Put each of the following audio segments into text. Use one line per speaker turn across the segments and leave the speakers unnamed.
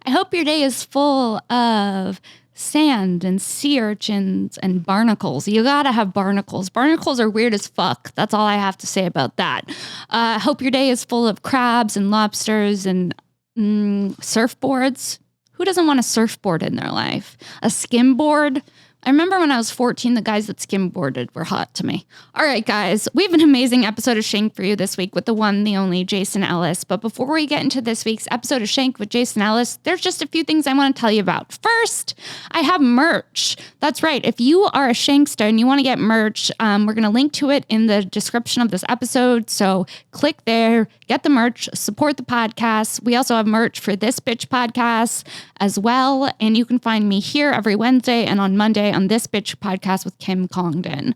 I hope your day is full of sand and sea urchins and barnacles. You gotta have barnacles. Barnacles are weird as fuck. That's all I have to say about that. Hope your day is full of crabs and lobsters and surfboards. Who doesn't want a surfboard in their life? A skimboard? I remember when I was 14, the guys that skimboarded were hot to me. All right, guys, we have an amazing episode of Shenk for you this week with the one, the only Jason Ellis. But before we get into this week's episode of Shenk with Jason Ellis, there's just a few things I want to tell you about. First, I have merch. That's right. If you are a Shenkster and you want to get merch, we're going to link to it in the description of this episode. So click there, get the merch, support the podcast. We also have merch for This Bitch podcast as well. And you can find me here every Wednesday and on Monday on This Bitch podcast with Kim Congdon.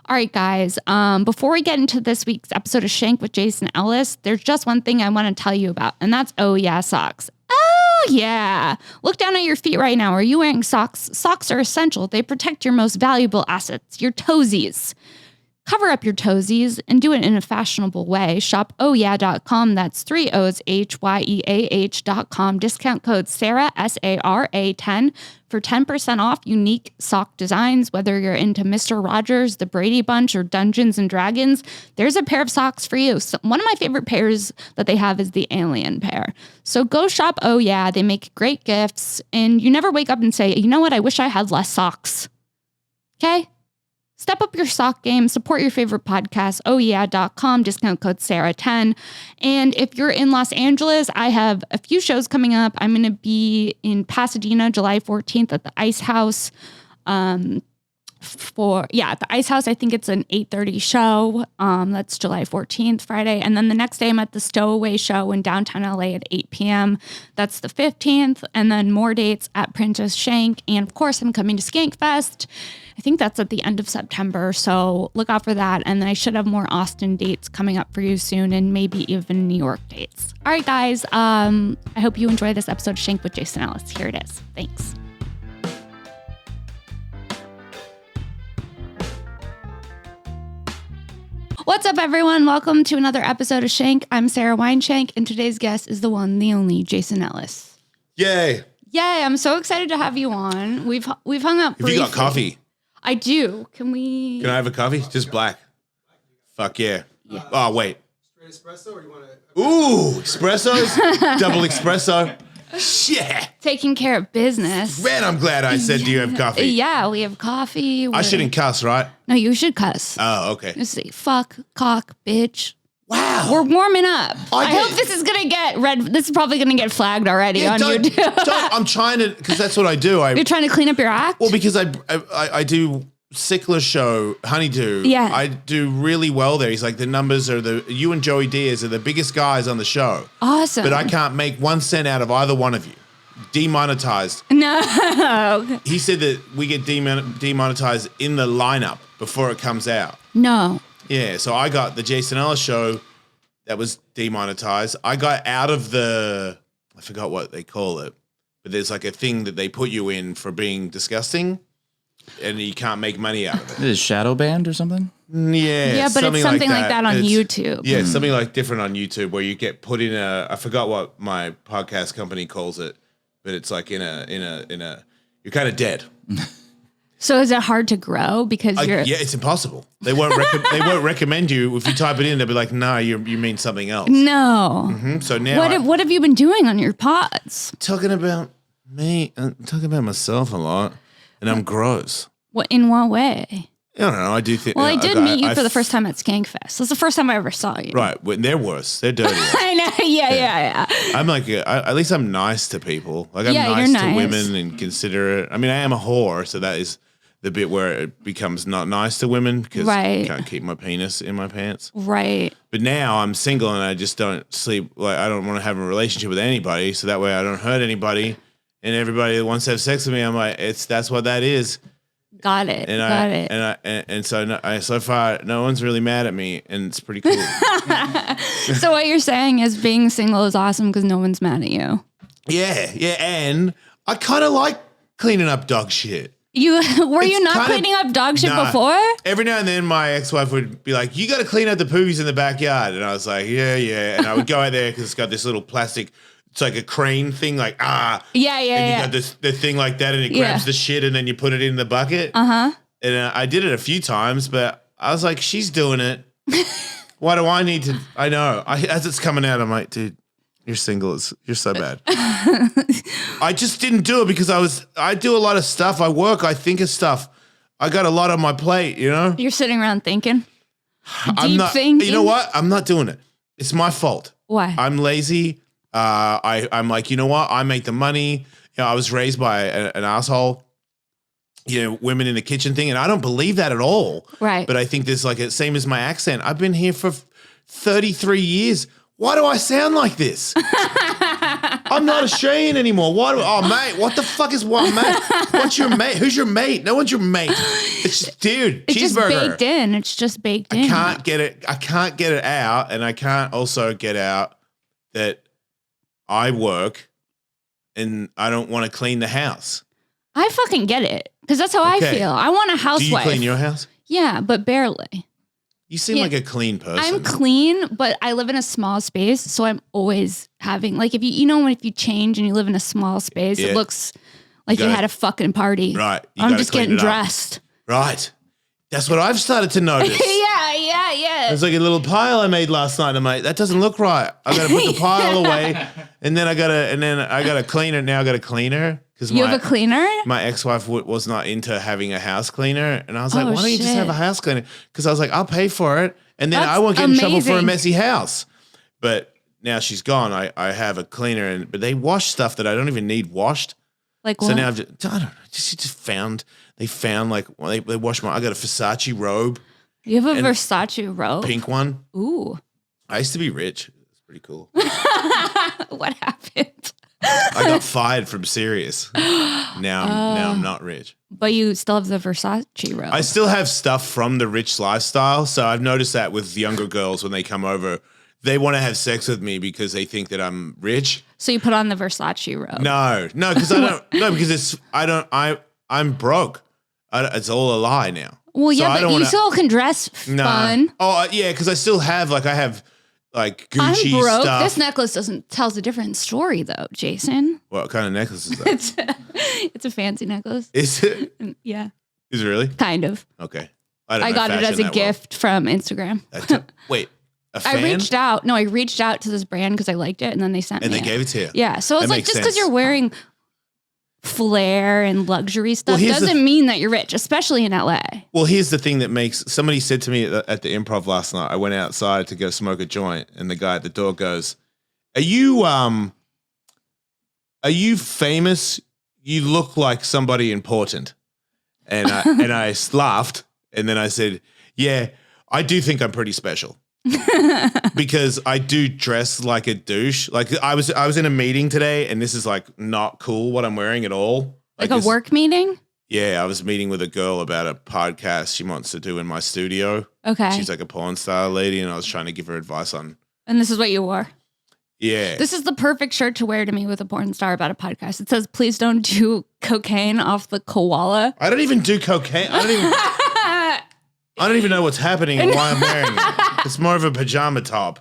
All right, guys, before we get into this week's episode of Shenk with Jason Ellis, there's just one thing I want to tell you about, and that's Oh Yeah socks. Oh yeah. Look down at your feet right now. Are you wearing socks? Socks are essential. They protect your most valuable assets, your toesies. Cover up your toesies and do it in a fashionable way. Shop ohyeah.com. That's 3 O's HYEAH.com. Discount code Sara, SARA 10 for 10% off unique sock designs. Whether you're into Mr. Rogers, the Brady Bunch, or Dungeons and Dragons, there's a pair of socks for you. So one of my favorite pairs that they have is the Alien pair. So go shop Oh Yeah. They make great gifts, and you never wake up and say, you know what, I wish I had less socks. Okay? Step up your sock game, support your favorite podcast, ohyeah.com, discount code Sara10. And if you're in Los Angeles, I have a few shows coming up. I'm going to be in Pasadena, July 14th at the Ice House. At the Ice House, I think it's an 8:30 show. That's July 14th, Friday. And then the next day I'm at the Stowaway show in downtown LA at 8 p.m. That's the 15th. And then more dates at Princess Shenk. And of course, I'm coming to Skankfest. I think that's at the end of September. So look out for that. And then I should have more Austin dates coming up for you soon, and maybe even New York dates. All right, guys. I hope you enjoy this episode of Shenk with Jason Ellis. Here it is. Thanks. What's up, everyone? Welcome to another episode of Shenk. I'm Sara Weinshenk, and today's guest is the one, the only Jason Ellis.
Yay!
Yay! I'm so excited to have you on. We've hung up briefly.
Have you got coffee?
I do. Can I
have a coffee? Just black. Fuck yeah. Oh wait.
Straight espresso, or you want to?
Ooh, espressos, double espresso. Shit.
Taking care of business.
Man, I'm glad I said, do you have coffee?
Yeah, we have coffee.
I shouldn't cuss, right?
No, you should cuss.
Oh, okay.
Let's see. Fuck, cock, bitch.
Wow.
We're warming up. I hope this is going to get red. This is probably going to get flagged already on YouTube.
I'm trying to, because that's what I do.
You're trying to clean up your act?
Well, because I do Sickler show, Honeydew.
Yeah.
I do really well there. He's like, the numbers are you and Joey Diaz are the biggest guys on the show.
Awesome.
But I can't make 1 cent out of either one of you. Demonetized.
No.
He said that we get demonetized in the lineup before it comes out.
No.
Yeah, so I got the Jason Ellis show that was demonetized. I got out of I forgot what they call it, but there's like a thing that they put you in for being disgusting, and you can't make money out of it.
Is it shadow banned or something?
Yeah.
Yeah, but it's something like that on YouTube.
Yeah, something like different on YouTube where you get put in I forgot what my podcast company calls it, but it's like in a you're kind of dead.
So is it hard to grow because you're?
Yeah, it's impossible. They won't recommend you if you type it in. They'll be like, "No, you mean something else."
No.
Mm-hmm. So now,
what have you been doing on your pods?
Talking about me, talking about myself a lot, and I'm gross.
In what way?
I don't know. I do think.
Well, I did meet you for the first time at Skankfest. That's the first time I ever saw you.
Right. Well, they're worse. They're dirty.
I know. Yeah.
I'm like, at least I'm nice to people. Like I'm nice to women and considerate. I mean, I am a whore, so that is the bit where it becomes not nice to women because I can't keep my penis in my pants.
Right.
But now I'm single and I just don't sleep. Like I don't want to have a relationship with anybody, so that way I don't hurt anybody. And everybody that wants to have sex with me, I'm like, that's what that is.
Got it.
And so far no one's really mad at me, and it's pretty cool.
So what you're saying is being single is awesome because no one's mad at you.
Yeah, and I kind of like cleaning up dog shit.
You not cleaning up dog shit before?
Every now and then my ex-wife would be like, you got to clean up the poopies in the backyard. And I was like, yeah. And I would go out there because it's got this little plastic it's like a crane thing, like
Yeah,
and you got the thing like that, and it grabs
Yeah.
the shit, and then you put it in the bucket.
Uh-huh.
And I did it a few times, but I was like, she's doing it. Why do I need to? I know. As it's coming out, I'm like, dude, you're single. You're so bad. I just didn't do it because I do a lot of stuff. I work. I think of stuff. I got a lot on my plate, you know?
You're sitting around thinking.
I'm not,
thinking.
you know what? I'm not doing it. It's my fault.
Why?
I'm lazy. I'm like, you know what? I make the money. You know, I was raised by an asshole. You know, women in the kitchen thing, and I don't believe that at all.
Right.
But I think there's like a same as my accent. I've been here for 33 years. Why do I sound like this? I'm not Australian anymore. Oh, mate, what the fuck is one mate? What's your mate? Who's your mate? No one's your mate. It's just, dude,
It's just
cheeseburger.
baked in. It's just baked in.
I can't get it out, and I can't also get out that I work and I don't want to clean the house.
I fucking get it because that's how I feel. I want a housewife.
Do you clean your house?
Yeah, but barely.
You seem like a clean person.
I'm clean, but I live in a small space, so I'm always having like if you change and you live in a small space, it looks like you had a fucking party.
Right.
I'm just getting dressed.
Right. That's what I've started to notice.
Yeah.
There's like a little pile I made last night. I'm like, that doesn't look right. I gotta put the pile away, and then I gotta clean it. Now I gotta clean her because
You have a cleaner?
my ex-wife was not into having a house cleaner, and I was like,
Oh,
why don't you just
shit.
have a house cleaner? Because I was like, I'll pay for it, and then
That's
I won't get in trouble for a
amazing.
messy house. But now she's gone. I have a cleaner, but they wash stuff that I don't even need washed.
Like
So
what?
now I don't know. They found like they washed I got a Versace robe,
You have a
and
Versace robe?
pink one.
Ooh.
I used to be rich. It's pretty cool.
What happened?
I got fired from Sirius. Now I'm not rich.
But you still have the Versace robe.
I still have stuff from the rich lifestyle. So I've noticed that with younger girls when they come over, they want to have sex with me because they think that I'm rich.
So you put on the Versace robe.
No, because I don't. No, because I'm broke. It's all a lie now.
Well,
So
yeah,
I
but
don't
you
wanna-
still can dress fun.
Oh, yeah, because I still have I have like Gucci
I'm broke.
stuff.
This necklace tells a different story though, Jason.
What kind of necklace is that?
It's a fancy necklace.
Is it?
Yeah,
Is it really?
kind of.
Okay.
I got it as a gift from Instagram.
Wait, a fan?
I reached out to this brand because I liked it, and then they sent
And
me
they
it.
gave it to you.
Yeah, so it's
That
like
makes
just because
sense.
you're wearing flair and luxury stuff
here's the-
doesn't mean that you're rich, especially in LA.
Well, here's the thing that makes somebody said to me at the Improv last night. I went outside to go smoke a joint, and the guy at the door goes, "Are you famous? You look like somebody important." And I laughed, and then I said, "Yeah, I do think I'm pretty special." Because I do dress like a douche. Like I was in a meeting today, and this is like not cool what I'm wearing at all.
Like a
this-
work meeting?
Yeah, I was meeting with a girl about a podcast she wants to do in my studio.
Okay.
She's like a porn star lady, and I was trying to give her advice on.
And this is what you wore.
Yeah,
This is the perfect shirt to wear to me with a porn star about a podcast. It says, "Please don't do cocaine off the koala."
I don't even do cocaine. I don't even know what's happening and why I'm wearing it. It's more of a pajama top.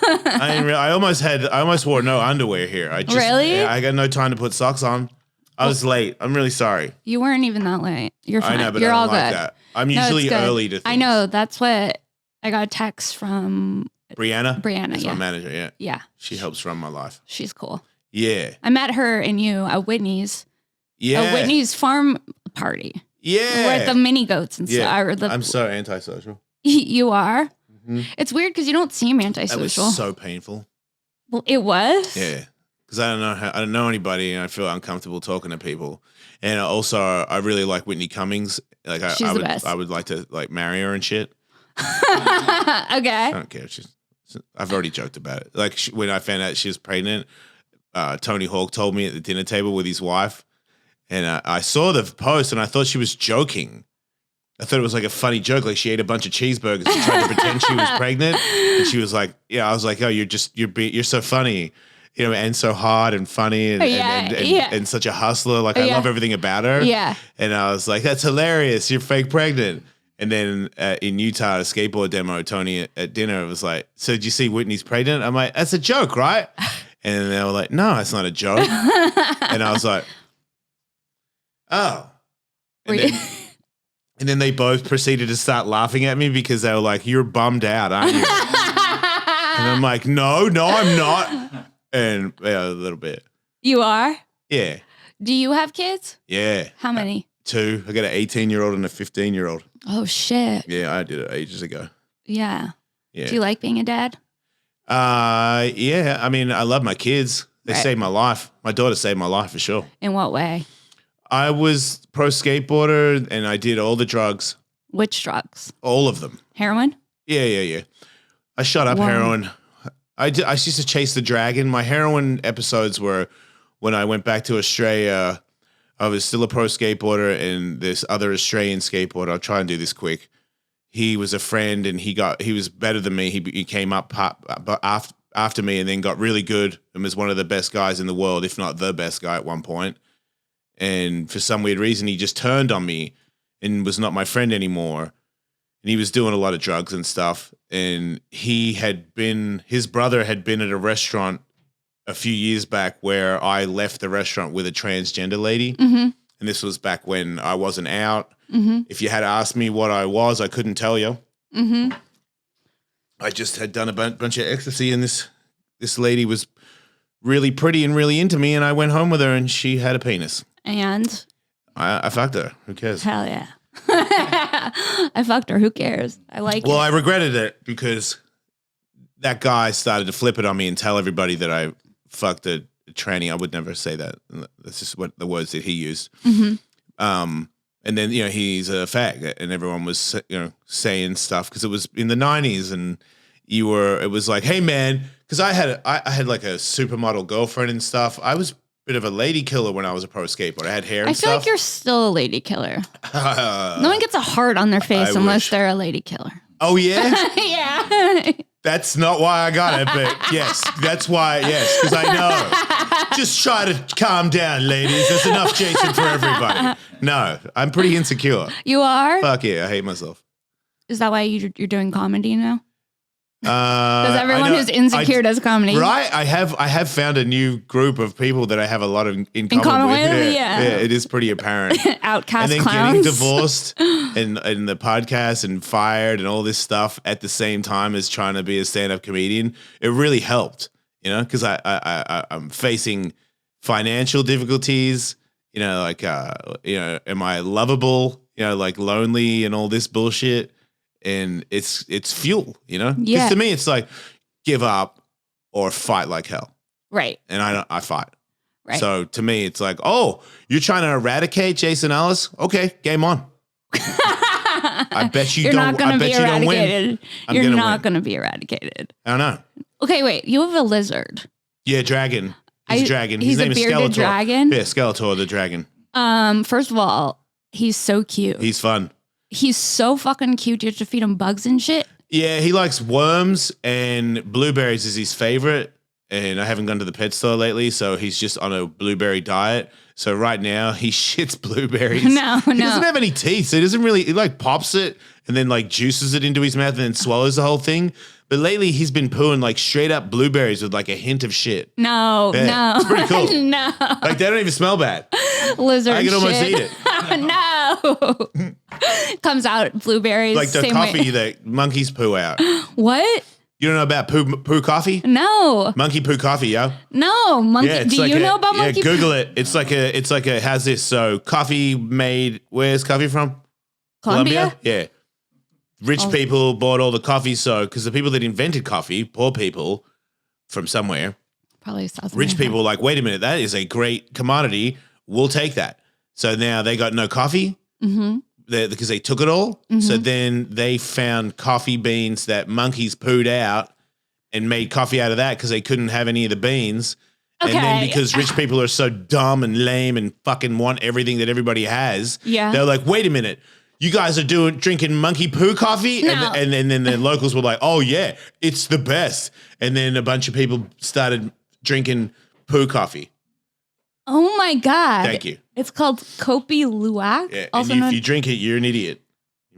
I almost wore no underwear here.
Really?
I got no time to put socks on. I was late. I'm really sorry.
You weren't even that late. You're fine.
I know, but
You're
I
all
don't like
good.
that. I'm
No, it's
usually
good.
early to things.
I know. That's what I got a text from
Brianna?
Brianna.
That's
Yeah.
my manager, yeah.
Yeah.
She helps run my life.
She's cool.
Yeah.
I met her and you at Whitney's.
Yeah.
At Whitney's farm party.
Yeah.
We're at the mini goats and
Yeah.
stuff. Or the,
I'm so antisocial.
You are?
Mhm.
It's weird because you don't seem
That was
antisocial.
so painful.
Well, it was?
Yeah. Because I don't know anybody, and I feel uncomfortable talking to people. And also, I really like Whitney Cummings. Like,
She's the best.
I would like to like marry her and shit. I
Okay.
don't care. I've already joked about it. Like when I found out she was pregnant, Tony Hawk told me at the dinner table with his wife, and I saw the post and I thought she was joking. I thought it was like a funny joke, like she ate a bunch of cheeseburgers and tried to pretend she was pregnant, and she was like, "Yeah." I was like, "Oh, you're so funny." You know, and so hard and funny and, and such a hustler. Like, I love everything about her.
Yeah.
And I was like, that's hilarious. You're fake pregnant. And then in Utah, at a skateboard demo, Tony at dinner was like, so did you see Whitney's pregnant? I'm like, that's a joke, right? And they were like, no, it's not a joke. And I was like, oh. And then they both proceeded to start laughing at me because they were like, you're bummed out, aren't you? And I'm like, no, I'm not. And yeah, a little bit.
You are?
Yeah.
Do you have kids?
Yeah.
How many?
2. I got an 18-year-old and a 15-year-old.
Oh, shit.
Yeah, I did it ages ago.
Yeah.
Yeah.
Do you like being a dad?
Yeah. I mean, I love my kids. They saved my life. My daughter saved my life for sure.
In what way?
I was pro skateboarder and I did all the drugs.
Which drugs?
All of them.
Heroin?
Yeah. I shot up heroin. I used to chase the dragon. My heroin episodes were when I went back to Australia. I was still a pro skateboarder, and this other Australian skateboarder, I'll try and do this quick. He was a friend, and he was better than me. He came up after me and then got really good and was one of the best guys in the world, if not the best guy at one point. And for some weird reason, he just turned on me and was not my friend anymore. And he was doing a lot of drugs and stuff. And his brother had been at a restaurant a few years back where I left the restaurant with a transgender lady. Mm-hmm. And this was back when I wasn't out. Mm-hmm. If you had asked me what I was, I couldn't tell you. Mm-hmm. I just had done a bunch of ecstasy, and this lady was really pretty and really into me, and I went home with her, and she had a penis.
And?
I fucked her. Who cares?
Hell yeah. I fucked her. Who cares? I like it.
Well, I regretted it because that guy started to flip it on me and tell everybody that I fucked a tranny. I would never say that. That's just what the words that he used. Mm-hmm. And then, he's a fag, and everyone was, saying stuff because it was in the 90s, and it was like, hey man, because I had like a supermodel girlfriend and stuff. I was a bit of a lady killer when I was a pro skateboarder. I had hair and stuff.
I feel like you're still a lady killer. No one gets a heart on their face unless they're a lady killer.
Oh, yeah?
Yeah.
That's not why I got it, but yes, that's why, yes, because I know. Just try to calm down, ladies. There's enough Jason for everybody. No, I'm pretty insecure.
You are?
Fuck yeah, I hate myself.
Is that why you're doing comedy now? Because everyone who's insecure does comedy.
Right? I have found a new group of people that I have a lot of in common with.
Yeah,
it is pretty apparent.
Outcast
and then
clowns.
getting divorced and the podcast and fired and all this stuff at the same time as trying to be a stand-up comedian, it really helped, because I'm facing financial difficulties, am I lovable, like lonely and all this bullshit. And it's fuel, Because to me, it's like give up or fight like hell.
Right.
And I fight.
Right.
So to me, it's like, oh, you're trying to eradicate Jason Ellis? Okay, game on. I bet you don't. I bet you don't win.
You're not going to be eradicated.
I don't know.
Okay, wait. You have a lizard.
Yeah, dragon. He's a dragon.
His name is Skeletor. Dragon.
Yeah, Skeletor the dragon.
First of all, he's so cute.
He's fun.
He's so fucking cute. You have to feed him bugs and shit.
Yeah, he likes worms, and blueberries is his favorite. And I haven't gone to the pet store lately, so he's just on a blueberry diet. So right now he shits blueberries.
No.
He doesn't have any teeth, so he like pops it and then like juices it into his mouth and then swallows the whole thing. But lately he's been pooing like straight up blueberries with like a hint of shit.
No.
It's pretty cool.
No.
Like they don't even smell bad.
Lizard
I can almost
shit.
eat it.
No. Comes out blueberries.
Like the coffee that monkeys poo out.
What?
You don't know about poo coffee?
No.
Monkey poo coffee, yo.
No, monkey. Yeah, do you know about monkey?
Yeah, Google it. It's like a how's this? So coffee made. Where's coffee from?
Colombia?
Yeah. Rich people bought all the coffee, because the people that invented coffee, poor people from somewhere,
probably South America.
Rich people like, wait a minute, that is a great commodity. We'll take that. So now they got no coffee because they took it all. Mm-hmm. So then they found coffee beans that monkeys pooed out and made coffee out of that because they couldn't have any of the beans. Okay. And then because rich people are so dumb and lame and fucking want everything that everybody has, they're like, wait a minute. You guys are drinking monkey poo coffee?
No.
And then the locals were like, oh, yeah, it's the best. And then a bunch of people started drinking poo coffee.
Oh, my God.
Thank you.
It's called Kopi Luwak.
Yeah, and if you drink it, you're an idiot.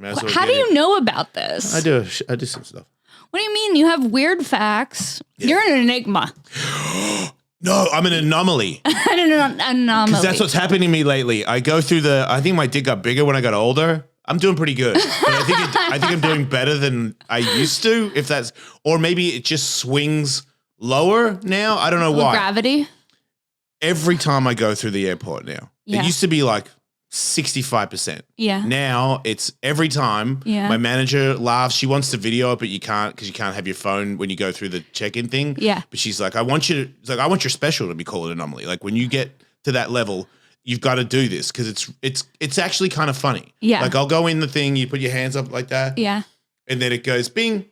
How do you know about this?
I do some stuff.
What do you mean? You have weird facts. Yeah. You're an enigma.
No, I'm an anomaly.
An anomaly.
Because that's what's happening to me lately. I go through I think my dick got bigger when I got older. I'm doing pretty good. But I think I'm doing better than I used to, or maybe it just swings lower now. I don't know why.
Gravity?
Every time I go through the airport now, it used to be like 65%.
Yeah.
Now it's every time my manager laughs. She wants to video it, but you can't because you can't have your phone when you go through the check-in thing.
Yeah.
But she's like, I want your special to be called anomaly. Like when you get to that level, you've got to do this because it's actually kind of funny.
Yeah.
Like I'll go in the thing, you put your hands up like that.
Yeah.
And then it goes bing.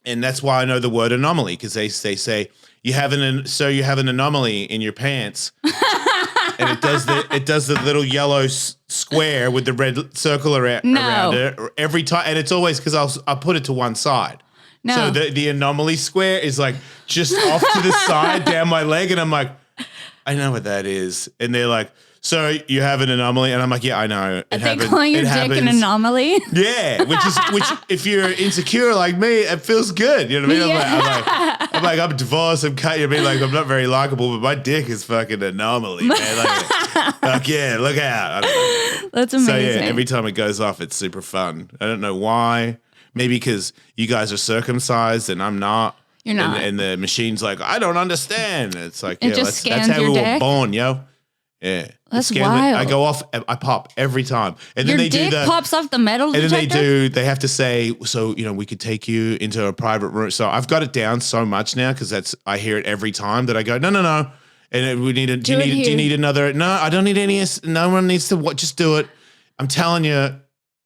And that's why I know the word anomaly because they say you have an anomaly in your pants. And it does the little yellow square with the red circle around it every time. And it's always because I'll put it to one side.
No.
So the anomaly square is like just off to the side down my leg. And I'm like, I know what that is. And they're like, so you have an anomaly? And I'm like, yeah, I know.
They calling your dick an anomaly?
Yeah, which if you're insecure like me, it feels good. You know what I mean?
Yeah.
I'm divorced. I'm cut. You know what I mean? Like I'm not very likable, but my dick is fucking anomaly, man. Like yeah, look out. I don't know.
That's amazing.
So yeah, every time it goes off, it's super fun. I don't know why. Maybe because you guys are circumcised and I'm not.
You're not.
And the machine's like, I don't understand. It's like,
it just scans
that's how
your
we were
dick?
born, yo. Yeah.
That's wild.
I go off, I pop every time. And
Your
then they
dick
do
pops off the metal
and
detector?
then they have to say, so, we could take you into a private room. So I've got it down so much now because I hear it every time that I go, no. And we need do you need another? No, I don't need any. No one needs to just do it. I'm telling you,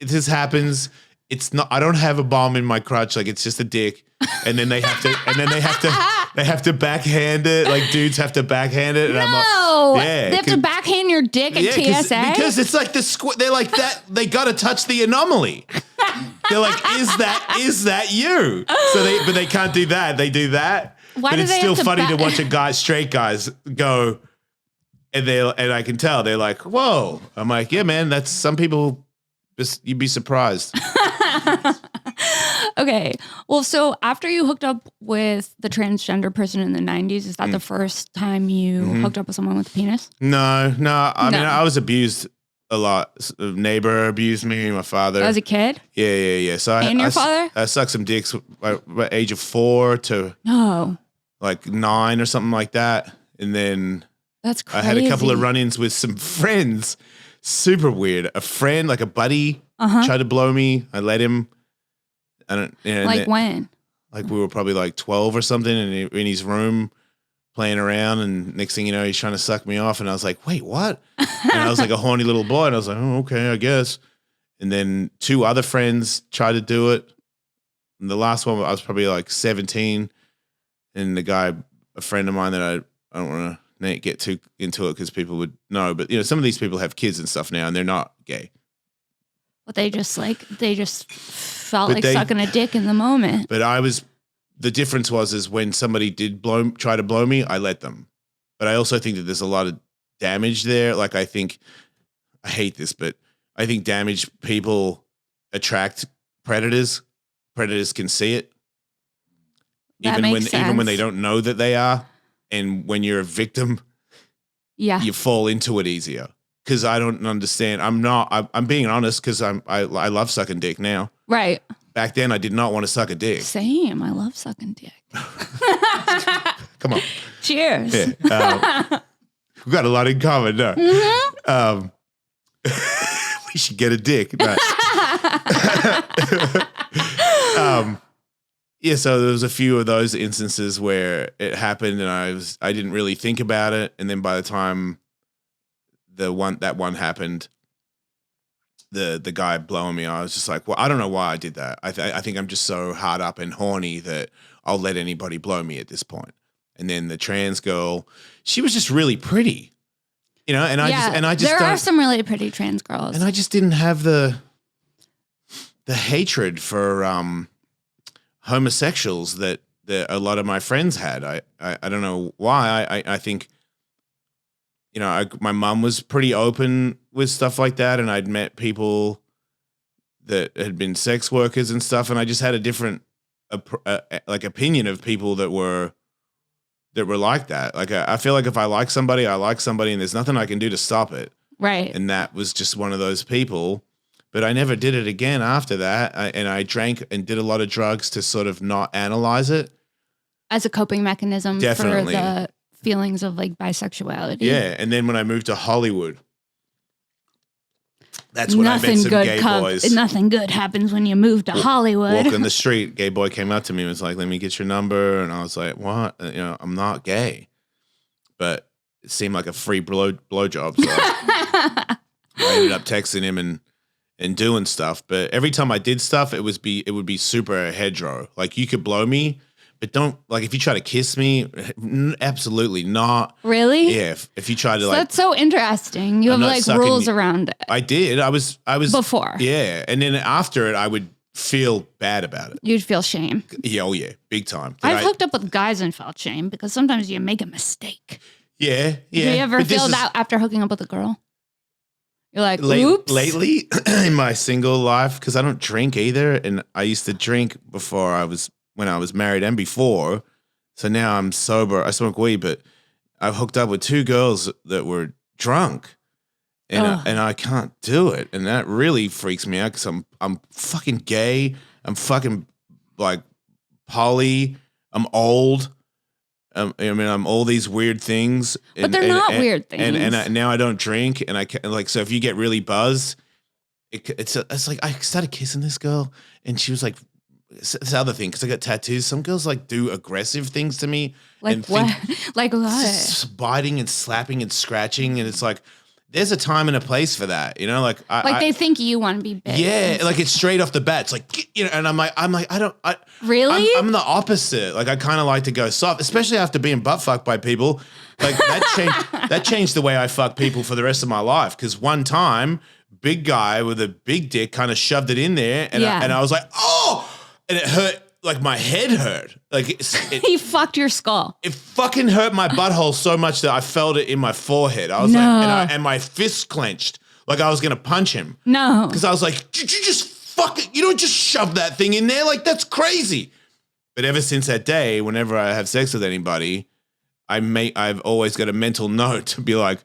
if this happens, it's not, I don't have a bomb in my crotch. Like it's just a dick. And then they have to backhand it. Like dudes have to backhand it. And
No, they have to backhand your dick at TSA
because it's like they're like that. They got to touch the anomaly. They're like, is that you? But they can't do that. They do that.
Why
but
do
it's
they
still
have to
funny to watch straight guys go, and I can tell they're like, whoa. I'm like, yeah, man. That's some people. You'd be surprised.
Okay. Well, so after you hooked up with the transgender person in the 90s, is that the first time you hooked up with someone with a penis?
No. I mean, I was abused a lot. A neighbor abused me, my father.
As a kid?
Yeah. So
your father?
I sucked some dicks by the age of 4 to like 9 or something like that. And then
that's crazy.
I had a couple of run-ins with some friends. Super weird. A friend, like a buddy, tried to blow me. I let him. I don't.
When?
Like we were probably like 12 or something, and in his room playing around. And next thing you know, he's trying to suck me off, and I was like, "Wait, what?" And I was like a horny little boy, and I was like, "Oh, okay, I guess." And then 2 other friends tried to do it. And the last one, I was probably like 17, and the guy, a friend of mine that I don't want to get too into it because people would know, but some of these people have kids and stuff now, and they're not gay.
But they just felt like sucking a dick in the moment.
But the difference is when somebody did try to blow me, I let them. But I also think that there's a lot of damage there. Like I hate this, but I think damaged people attract predators. Predators can see it. Even when they don't know that they are. And when you're a victim, you fall into it easier. Because I don't understand. I'm being honest because I love sucking dick now.
Right.
Back then, I did not want to suck a dick.
Same. I love sucking dick.
Come on.
Cheers.
Yeah. We've got a lot in common, no? Mm-hmm. We should get a dick. No. Yeah, so there was a few of those instances where it happened and I didn't really think about it. And then by the time that one happened, the guy blowing me, I was just like, well, I don't know why I did that. I think I'm just so hard up and horny that I'll let anybody blow me at this point. And then the trans girl, she was just really pretty, and I just
there are some really pretty trans girls,
and I just didn't have the hatred for homosexuals that a lot of my friends had. I don't know why. I think, my mom was pretty open with stuff like that, and I'd met people that had been sex workers and stuff, and I just had a different opinion of people that were that were like that. Like I feel like if I like somebody, I like somebody, and there's nothing I can do to stop it.
Right.
And that was just one of those people. But I never did it again after that. And I drank and did a lot of drugs to sort of not analyze it.
As a coping mechanism
Definitely.
for the feelings of like bisexuality.
Yeah. And then when I moved to Hollywood, that's when I met some gay boys.
Nothing good happens when you move to Hollywood.
Walking the street, gay boy came up to me and was like, let me get your number. And I was like, what? I'm not gay. But it seemed like a free blowjob. So I ended up texting him and doing stuff. But every time I did stuff, it would be super hetero. Like you could blow me, but don't, like if you try to kiss me, absolutely not.
Really?
Yeah. If you try to
That's so interesting. You have like rules around it.
I did. I was
before.
Yeah. And then after it, I would feel bad about it.
You'd feel shame.
Yeah. Oh yeah. Big time.
I've hooked up with guys and felt shame because sometimes you make a mistake.
Yeah. Yeah.
Do you ever feel that after hooking up with a girl? You're like, oops.
Lately in my single life, because I don't drink either. And I used to drink when I was married and before. So now I'm sober. I smoke weed, but I've hooked up with 2 girls that were drunk. And I can't do it. And that really freaks me out because I'm fucking gay. I'm fucking like poly. I'm old. I'm all these weird things,
but they're not weird things.
And now I don't drink, and I like. So if you get really buzzed, it's like I started kissing this girl, and she was like, "This other thing," because I got tattoos. Some girls like do aggressive things to me,
like what? Like what?
Biting and slapping and scratching, and it's like. There's a time and a place for that, like
they think you want to be big.
Yeah, like it's straight off the bat. It's like and I'm like
really.
I'm the opposite. Like I kind of like to go soft, especially after being butt fucked by people. Like that changed the way I fuck people for the rest of my life. Because one time, big guy with a big dick kind of shoved it in there, and I was like, oh, and it hurt. Like my head hurt. Like
he fucked your skull.
It fucking hurt my butthole so much that I felt it in my forehead. I was like, and my fist clenched, like I was gonna punch him.
No,
because I was like, did you just fuck it? You don't just shove that thing in there. Like that's crazy. But ever since that day, whenever I have sex with anybody, I've always got a mental note to be like,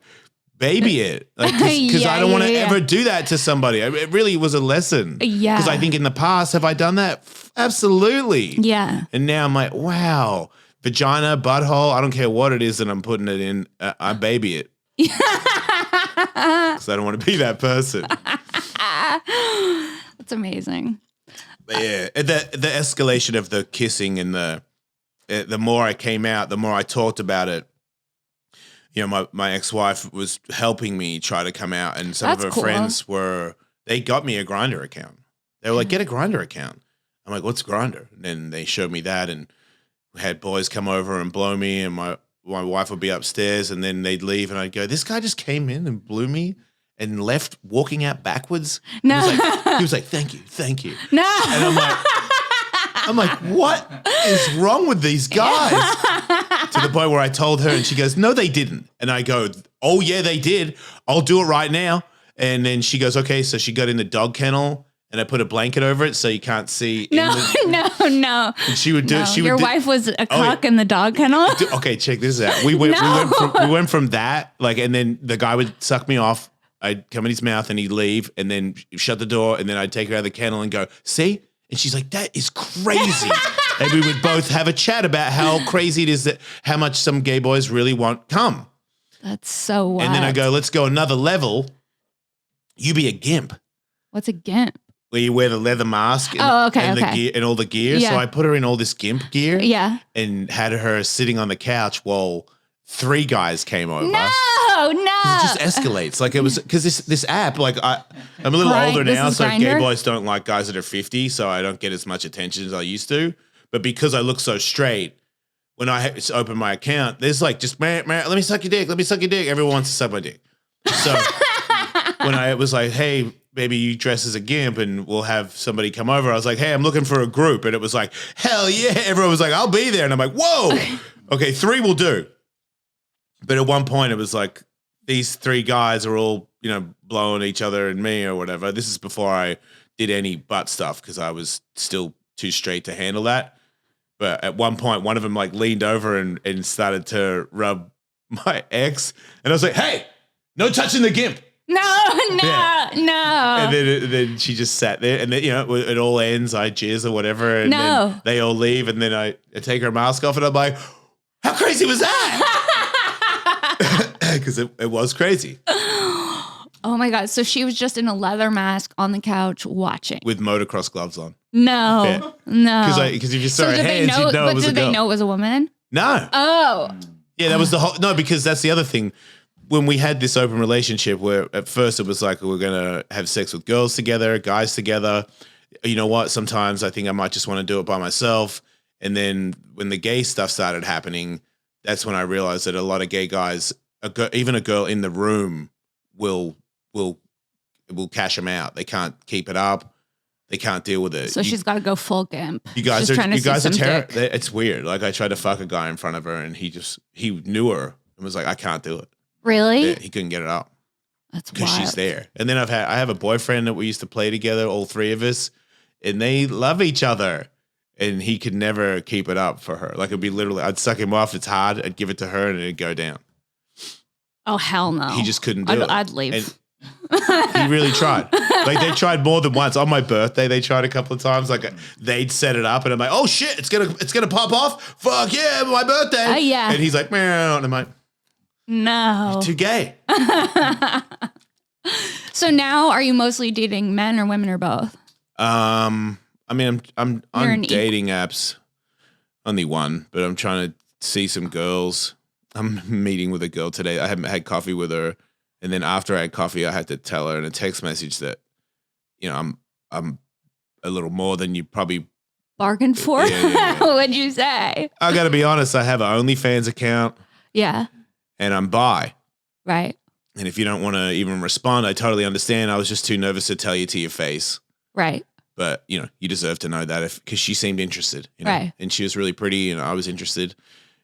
baby it, like because I don't want to ever do that to somebody. It really was a lesson.
Yeah,
because I think in the past, have I done that? Absolutely.
Yeah.
And now I'm like, wow, vagina, butthole, I don't care what it is that I'm putting it in. I baby it. Because I don't want to be that person.
That's amazing.
But yeah, the escalation of the kissing and the more I came out, the more I talked about it. My ex-wife was helping me try to come out, and some of her friends they got me a Grindr account. They were like, get a Grindr account. I'm like, what's Grindr? And then they showed me that, and we had boys come over and blow me, and my wife would be upstairs, and then they'd leave, and I'd go, this guy just came in and blew me and left walking out backwards.
No.
He was like, thank you.
No.
And I'm like, what is wrong with these guys? To the point where I told her, and she goes, no, they didn't. And I go, oh, yeah, they did. I'll do it right now. And then she goes, okay. So she got in the dog kennel, and I put a blanket over it so you can't see.
No.
And she would do it.
Your wife was a cock in the dog kennel?
Okay, check this out. We went from that, like, and then the guy would suck me off. I'd come in his mouth and he'd leave, and then shut the door, and then I'd take her out of the kennel and go, see? And she's like, that is crazy. And we would both have a chat about how crazy it is how much some gay boys really want cum.
That's so wild.
And then I go, let's go another level. You be a gimp.
What's a gimp?
Where you wear the leather mask and the gear and all the gear. Yeah. So I put her in all this gimp gear.
Yeah.
And had her sitting on the couch while 3 guys came over.
No.
It just escalates. Like it was because this app, like I'm a little older now, so
Grindr?
Gay boys don't like guys that are 50, so I don't get as much attention as I used to. But because I look so straight, when I open my account, there's like just let me suck your dick, everyone wants to suck my dick. So when I was like, hey, maybe you dress as a gimp and we'll have somebody come over, I was like, hey, I'm looking for a group, and it was like, hell yeah, everyone was like, I'll be there, and I'm like, whoa, okay, 3 will do. But at one point, it was like these 3 guys are all, blowing each other and me or whatever. This is before I did any butt stuff because I was still too straight to handle that. But at one point, one of them like leaned over and started to rub my ex. And I was like, hey, no touching the gimp.
No.
And then she just sat there, and then, it all ends. I cheers or whatever. And then they all leave. And then I take her mask off, and I'm like, how crazy was that? Because it was crazy.
Oh my God. So she was just in a leather mask on the couch watching.
With motocross gloves on.
No.
Because if you saw her hands, you'd know it was a girl.
Did they know it was a woman?
No.
Oh.
Yeah, that was the whole... No, because that's the other thing. When we had this open relationship where at first it was like we're going to have sex with girls together, guys together. You know what? Sometimes I think I might just want to do it by myself. And then when the gay stuff started happening, that's when I realized that a lot of gay guys, even a girl in the room will cash them out. They can't keep it up. They can't deal with it.
So she's got to go full gimp.
You guys are terrible. It's weird. Like I tried to fuck a guy in front of her, and he knew her and was like, I can't do it.
Really?
Yeah, he couldn't get it up.
That's wild.
Because she's there. And then I have a boyfriend that we used to play together, all three of us, and they love each other. And he could never keep it up for her. Like it'd be literally, I'd suck him off. It's hard. I'd give it to her, and it'd go down.
Oh hell no!
He just couldn't do it.
I'd leave.
And he really tried. Like they tried more than once. On my birthday, they tried a couple of times. Like they'd set it up, and I'm like, "Oh shit, it's gonna pop off! Fuck yeah, my birthday!"
Oh yeah.
And he's like, "Meow," and I'm like,
"No,
you're too gay."
So now, are you mostly dating men or women or both?
I mean, I'm on dating apps. Only one, but I'm trying to see some girls. I'm meeting with a girl today. I haven't had coffee with her. And then after I had coffee, I had to tell her in a text message that, I'm a little more than you probably
bargained for. Yeah. What'd you say?
I got to be honest. I have an OnlyFans account.
Yeah.
And I'm bi.
Right.
And if you don't want to even respond, I totally understand. I was just too nervous to tell you to your face.
Right.
But, you deserve to know that because she seemed interested.
Right.
And she was really pretty and I was interested.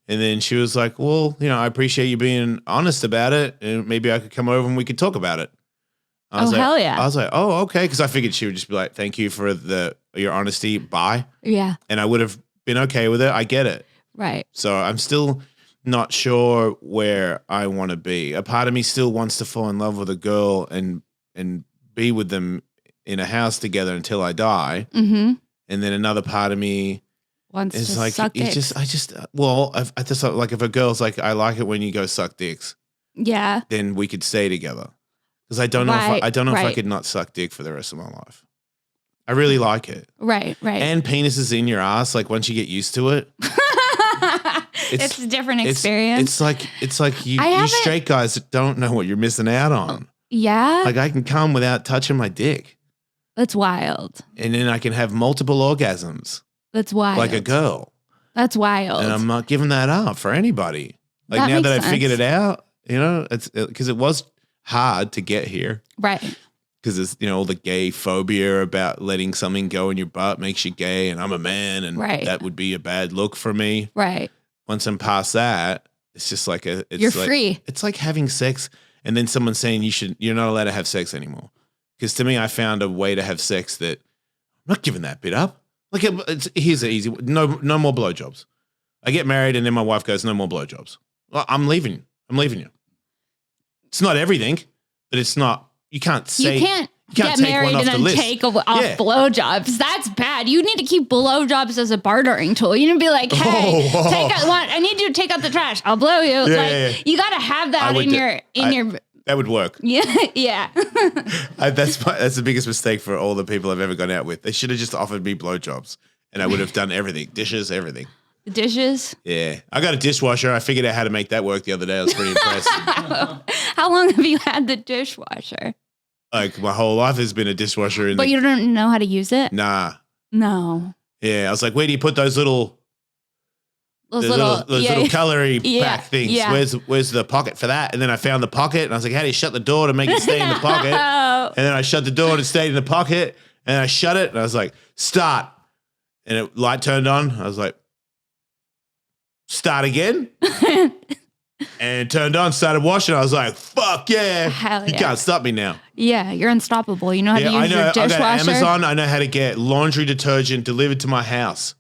And then she was like, well, I appreciate you being honest about it. And maybe I could come over and we could talk about it.
Hell yeah.
I was like, oh, okay. Because I figured she would just be like, thank you for your honesty. Bye.
Yeah.
And I would have been okay with it. I get it.
Right.
So I'm still not sure where I want to be. A part of me still wants to fall in love with a girl and be with them in a house together until I die. Mm-hmm. And then another part of me
wants
it's
to
like
suck
it's
dicks.
I just like if a girl's like I like it when you go suck dicks.
Yeah.
Then we could stay together. Because I don't know if I could not suck dick for the rest of my life. I really like it.
Right.
And penises in your ass, like once you get used to it.
It's a different experience.
It's like you straight guys don't know what you're missing out on.
Yeah.
Like I can come without touching my dick.
That's wild.
And then I can have multiple orgasms.
That's wild.
Like a girl.
That's wild.
And I'm not giving that up for anybody. Like now that I've figured it out, it's because it was hard to get here.
Right.
Because it's, all the gay phobia about letting something go in your butt makes you gay and I'm a man and that would be a bad look for me.
Right.
Once I'm past that, it's just like
you're free.
It's like having sex and then someone saying you're not allowed to have sex anymore. Because to me, I found a way to have sex that I'm not giving that bit up. Like here's an easy no more blowjobs. I get married and then my wife goes, no more blowjobs. Well, I'm leaving you. It's not everything, but it's not. You can't say
you can't get married and then take off blowjobs. That's bad. You need to keep blowjobs as a bartering tool. You need to be like, hey, I need you to take out the trash. I'll blow you. You got to have that in your.
That would work.
Yeah.
That's the biggest mistake for all the people I've ever gone out with. They should have just offered me blowjobs, and I would have done everything, dishes, everything.
The dishes?
Yeah, I got a dishwasher. I figured out how to make that work the other day. I was pretty impressed.
How long have you had the dishwasher?
Like my whole life has been a dishwasher.
But you don't know how to use it?
Nah.
No.
Yeah, I was like, where do you put those little calorie pack things?
Yeah.
Where's the pocket for that? And then I found the pocket, and I was like, how do you shut the door to make it stay in the pocket? And then I shut the door and it stayed in the pocket, and I shut it, and I was like, start. And light turned on. I was like, start again. And it turned on, started washing. I was like, fuck yeah.
Hell yeah.
You can't stop me now.
Yeah, you're unstoppable. You know how to use your dishwasher?
I got Amazon. I know how to get laundry detergent delivered to my house.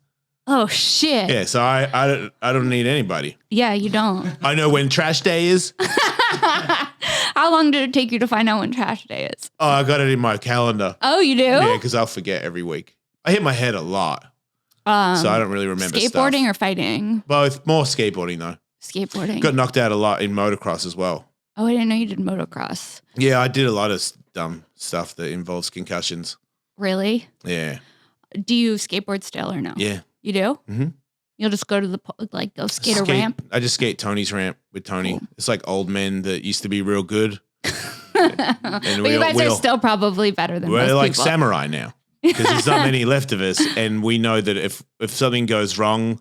Oh shit.
Yeah, so I don't need anybody.
Yeah, you don't.
I know when trash day is.
How long did it take you to find out when trash day is?
Oh, I got it in my calendar.
Oh, you do?
Yeah, because I'll forget every week. I hit my head a lot, so I don't really remember
skateboarding
stuff.
or fighting?
Both. More skateboarding though.
Skateboarding.
Got knocked out a lot in motocross as well.
Oh, I didn't know you did motocross.
Yeah, I did a lot of dumb stuff that involves concussions.
Really?
Yeah.
Do you skateboard still or no?
Yeah.
You do?
Mm-hmm.
You'll just go to go skate a ramp?
I just skate Tony's ramp with Tony. Cool. It's like old men that used to be real good.
And but you guys are still probably better than most
people. We're like
people.
samurai now because there's not many left of us. And we know that if something goes wrong,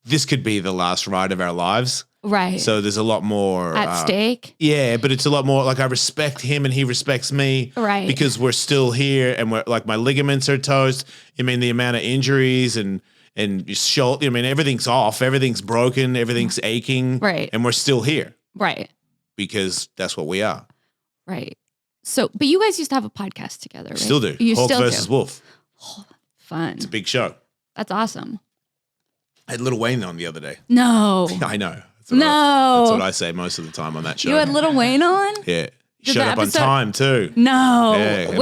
this could be the last ride of our lives.
Right.
So there's a lot more
at stake.
Yeah, but it's a lot more like I respect him and he respects me.
Right.
Because we're still here and we're like my ligaments are toast. I mean, the amount of injuries and your shoulder, I mean, everything's off, everything's broken, everything's aching.
Right.
And we're still here.
Right.
Because that's what we are.
Right. So, but you guys used to have a podcast together, right?
Still do.
You
Hawk
still
versus
do.
Wolf.
Oh, fun.
It's a big show.
That's awesome.
I had Lil Wayne on the other day.
No.
I know. That's what I say most of the time on that show.
You had Lil Wayne on?
Yeah. Showed up on time too.
No.
Yeah.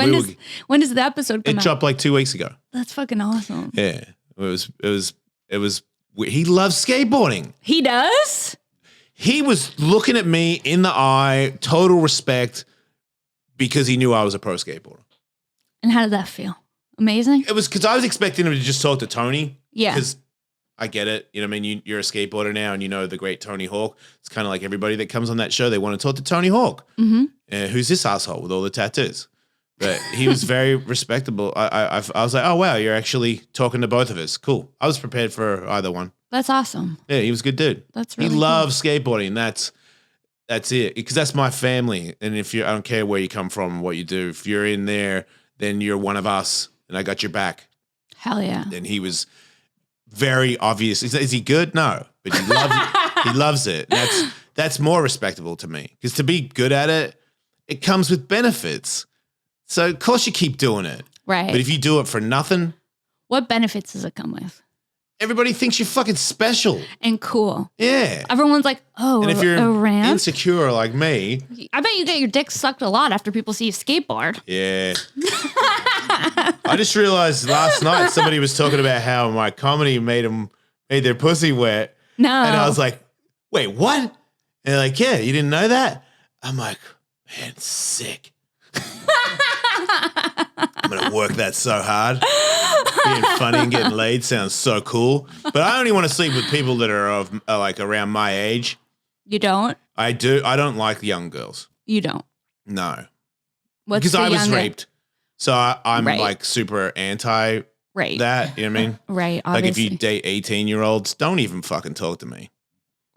When does the episode come out?
It dropped like 2 weeks ago.
That's fucking awesome.
Yeah. It was he loves skateboarding.
He does?
He was looking at me in the eye, total respect, because he knew I was a pro skateboarder.
And how did that feel? Amazing?
It was because I was expecting him to just talk to Tony.
Yeah.
Because I get it. You know what I mean? You're a skateboarder now and you know the great Tony Hawk. It's kind of like everybody that comes on that show, they want to talk to Tony Hawk.
Mm-hmm.
Who's this asshole with all the tattoos? But he was very respectable. I was like, oh, wow, you're actually talking to both of us. Cool. I was prepared for either one.
That's awesome.
Yeah, he was a good dude.
That's really
He loves skateboarding. That's it. Because that's my family. And I don't care where you come from, what you do. If you're in there, then you're one of us. And I got your back.
Hell yeah.
And he was very obvious. Is he good? No. But he loves it. He loves it. And that's more respectable to me. Because to be good at it, it comes with benefits. So, of course, you keep doing it.
Right.
But if you do it for nothing.
What benefits does it come with?
Everybody thinks you're fucking special.
And cool.
Yeah.
Everyone's like, oh,
and if you're
a ramp?
insecure like me.
I bet you get your dick sucked a lot after people see you skateboard.
Yeah. I just realized last night somebody was talking about how my comedy made their pussy wet.
No.
And I was like, wait, what? And they're like, yeah, you didn't know that? I'm like, man, sick. I'm going to work that so hard. Being funny and getting laid sounds so cool. But I only want to sleep with people that are like around my age.
You don't?
I do. I don't like young girls.
You don't?
No.
What's
because I was raped. So I'm
right.
like super anti
right.
that. You know what I mean?
Right. Obviously.
Like if you date 18-year-olds, don't even fucking talk to me.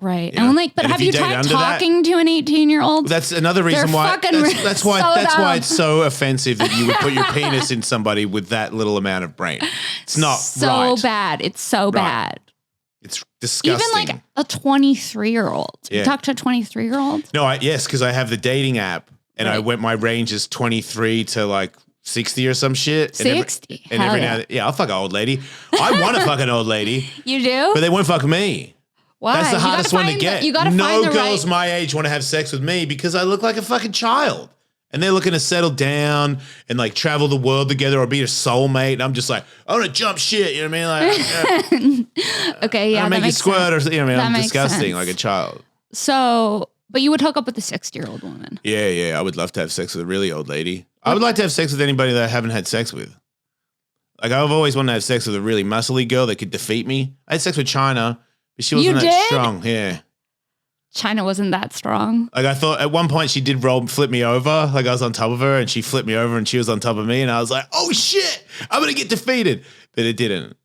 Right.
You know?
And like, but have you tried talking to an 18-year-old?
That's another reason why. That's why it's so offensive that you would put your penis in somebody with that little amount of brain. It's not
so bad. It's so bad.
It's disgusting.
Even like a 23-year-old. Yeah. You talk to a 23-year-old?
No, yes, because I have the dating app, and my range is 23 to like 60 or some shit.
60.
And every now and then, I'll fuck an old lady. I want to fuck an old lady.
You do?
But they won't fuck me.
Why?
That's the hardest one to get.
You gotta find
no
the
girls
right...
my age want to have sex with me because I look like a fucking child. And they're looking to settle down and like travel the world together or be a soulmate. And I'm just like, I want to jump shit. You know what I mean? Like,
okay, yeah.
I make you squirt
sense.
or you know what I mean?
That
I'm disgusting
sense.
like a child.
So, but you would hook up with a 60-year-old woman.
Yeah. I would love to have sex with a really old lady. I would like to have sex with anybody that I haven't had sex with. Like I've always wanted to have sex with a really muscly girl that could defeat me. I had sex with China. But she wasn't that strong, yeah.
China wasn't that strong.
Like I thought at one point she did flip me over. Like I was on top of her and she flipped me over and she was on top of me and I was like, oh shit, I'm gonna get defeated. But it didn't.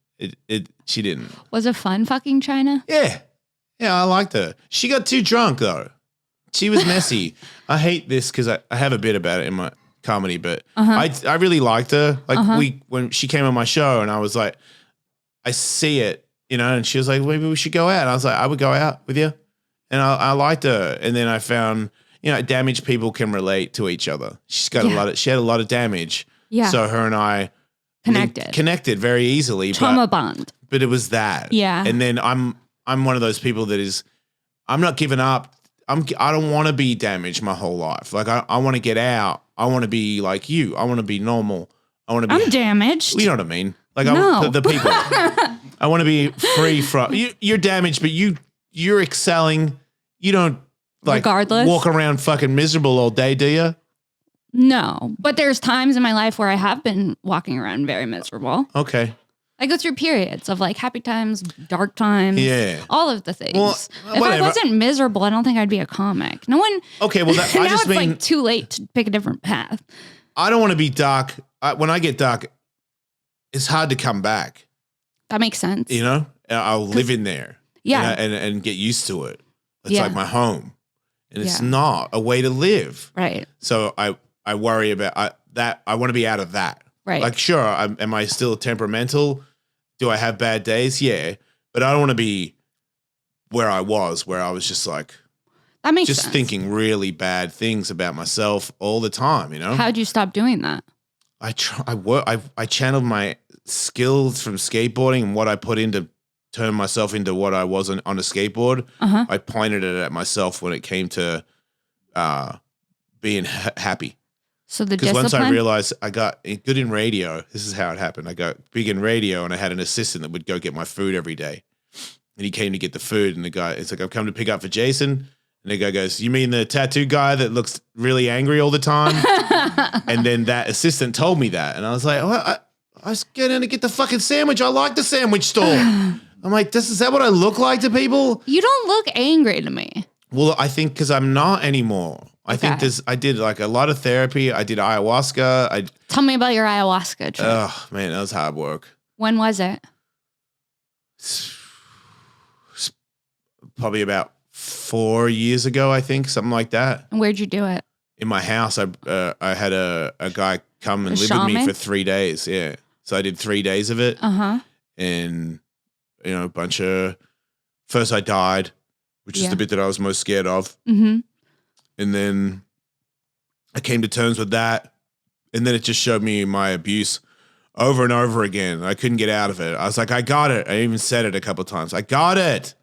She didn't.
Was it fun fucking China?
Yeah. Yeah, I liked her. She got too drunk though. She was messy. I hate this because I have a bit about it in my comedy, but I really liked her. Like when she came on my show and I was like, I see it. You know, and she was like, maybe we should go out. And I was like, I would go out with you. And I liked her. And then I found, damaged people can relate to each other. She had a lot of damage.
Yeah.
So her and I
connected
very easily.
Trauma bond.
but it was that.
Yeah.
And then I'm one of those people that is, I'm not giving up. I don't want to be damaged my whole life. Like I want to get out. I want to be like you. I want to be normal. I want to be.
I'm damaged.
You know what I mean? Like
No.
the people. I want to be free from you're damaged, but you're excelling. You don't like
Regardless.
walk around fucking miserable all day, do you?
No, but there's times in my life where I have been walking around very miserable.
Okay.
I go through periods of like happy times, dark times,
Yeah.
all of the things.
Well,
if I
whatever.
wasn't miserable, I don't think I'd be a comic. No one.
Okay, well, that, I
now
just
it's
mean
like too late to pick a different path.
I don't want to be dark. When I get dark, it's hard to come back.
That makes sense.
You know, I'll live in there.
Yeah.
and get used to it. It's
Yeah.
like my home, and it's
Yeah.
not a way to live.
Right.
So I worry about that. I want to be out of that.
Right.
Like, sure, am I still temperamental? Do I have bad days? Yeah, but I don't want to be where I was just like
That makes
just
sense.
thinking really bad things about myself all the time. You know,
How'd you stop doing that?
I channeled my skills from skateboarding and what I put into turn myself into what I was on a skateboard.
Uh-huh.
I pointed it at myself when it came to being happy.
So the
Because
discipline.
once I realized I got good in radio, this is how it happened. I got big in radio, and I had an assistant that would go get my food every day. And he came to get the food, and the guy, it's like, I've come to pick up for Jason. And the guy goes, "You mean the tattoo guy that looks really angry all the time?" And then that assistant told me that. And I was like, I was getting to get the fucking sandwich. I like the sandwich store. I'm like, is that what I look like to people?
You don't look angry to me.
Well, I think because I'm not anymore. I think
Okay.
I did like a lot of therapy. I did ayahuasca.
Tell me about your ayahuasca trip.
Oh, man, that was hard work.
When was it?
Probably about 4 years ago, I think, something like that.
And where'd you do it?
In my house, I had a guy come and
A
live with me
shaman?
for 3 days. Yeah. So I did 3 days of it.
Uh-huh.
And, you know, a bunch of, first I died, which is
Yeah.
the bit that I was most scared of.
Mm-hmm.
And then I came to terms with that. And then it just showed me my abuse over and over again. I couldn't get out of it. I was like, I got it. I even said it a couple of times. I got it.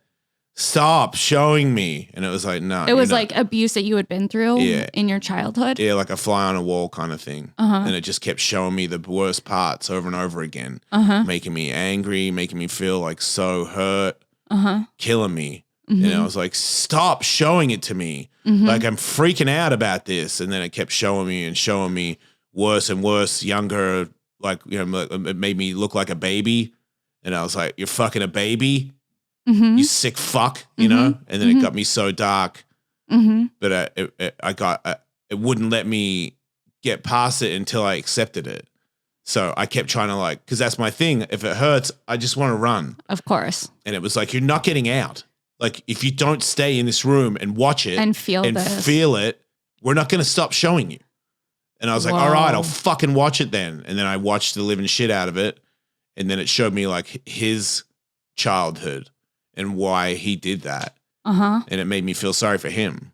Stop showing me. And it was like, no.
It was
you're not.
like abuse that you had been through
Yeah.
in your childhood.
Yeah, like a fly on a wall kind of thing.
Uh-huh.
And it just kept showing me the worst parts over and over again,
Uh-huh.
making me angry, making me feel like so hurt,
Uh-huh.
killing me.
Mhm.
And I was like, stop showing it to me.
Mhm.
Like I'm freaking out about this. And then it kept showing me worse and worse, younger, like, you know, it made me look like a baby. And I was like, you're fucking a baby,
Mhm.
you sick fuck, you know? And then it got me so dark.
Mhm.
But it wouldn't let me get past it until I accepted it. So I kept trying to like, because that's my thing. If it hurts, I just want to run.
Of course.
And it was like, you're not getting out. Like if you don't stay in this room and watch it
And feel this.
feel it, we're not going to stop showing you. And I was like, all right, I'll
Whoa.
fucking watch it then. And then I watched the living shit out of it. And then it showed me like his childhood and why he did that.
Uh-huh.
And it made me feel sorry for him.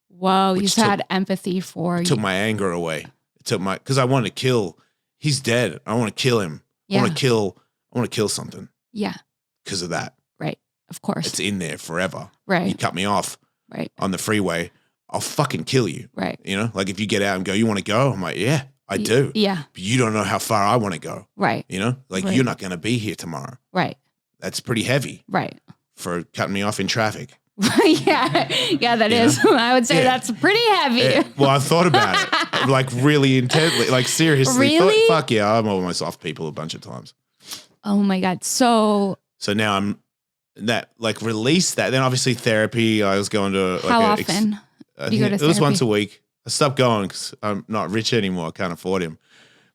Whoa, you
Which
had empathy for
Took
you.
my anger away. It took my, because I wanted to kill. He's dead. I want to kill him.
Yeah.
I want to kill something
Yeah.
because of that.
Right. Of course.
It's in there forever. You
Right.
cut me off
Right.
on the freeway, I'll fucking kill you.
Right.
You know, like if you get out and go, you want to go? I'm like, yeah, I do.
Yeah.
But you don't know how far I want to go.
Right.
You know, like
Right.
you're not going to be here tomorrow.
Right.
That's pretty heavy
Right.
for cutting me off in traffic.
yeah. Yeah, that
Yeah.
is. I would say
Yeah.
that's pretty heavy.
Yeah. Well, I've thought about it, like really intently, like seriously.
Really?
Fuck yeah, I'm almost off people a bunch of times.
Oh my God. So
So now I'm that like release that. Then obviously therapy. I was going to like
how
a
often?
I
do you go
think
to
it was once a
therapy?
week. I stopped going because I'm not rich anymore. I can't afford him.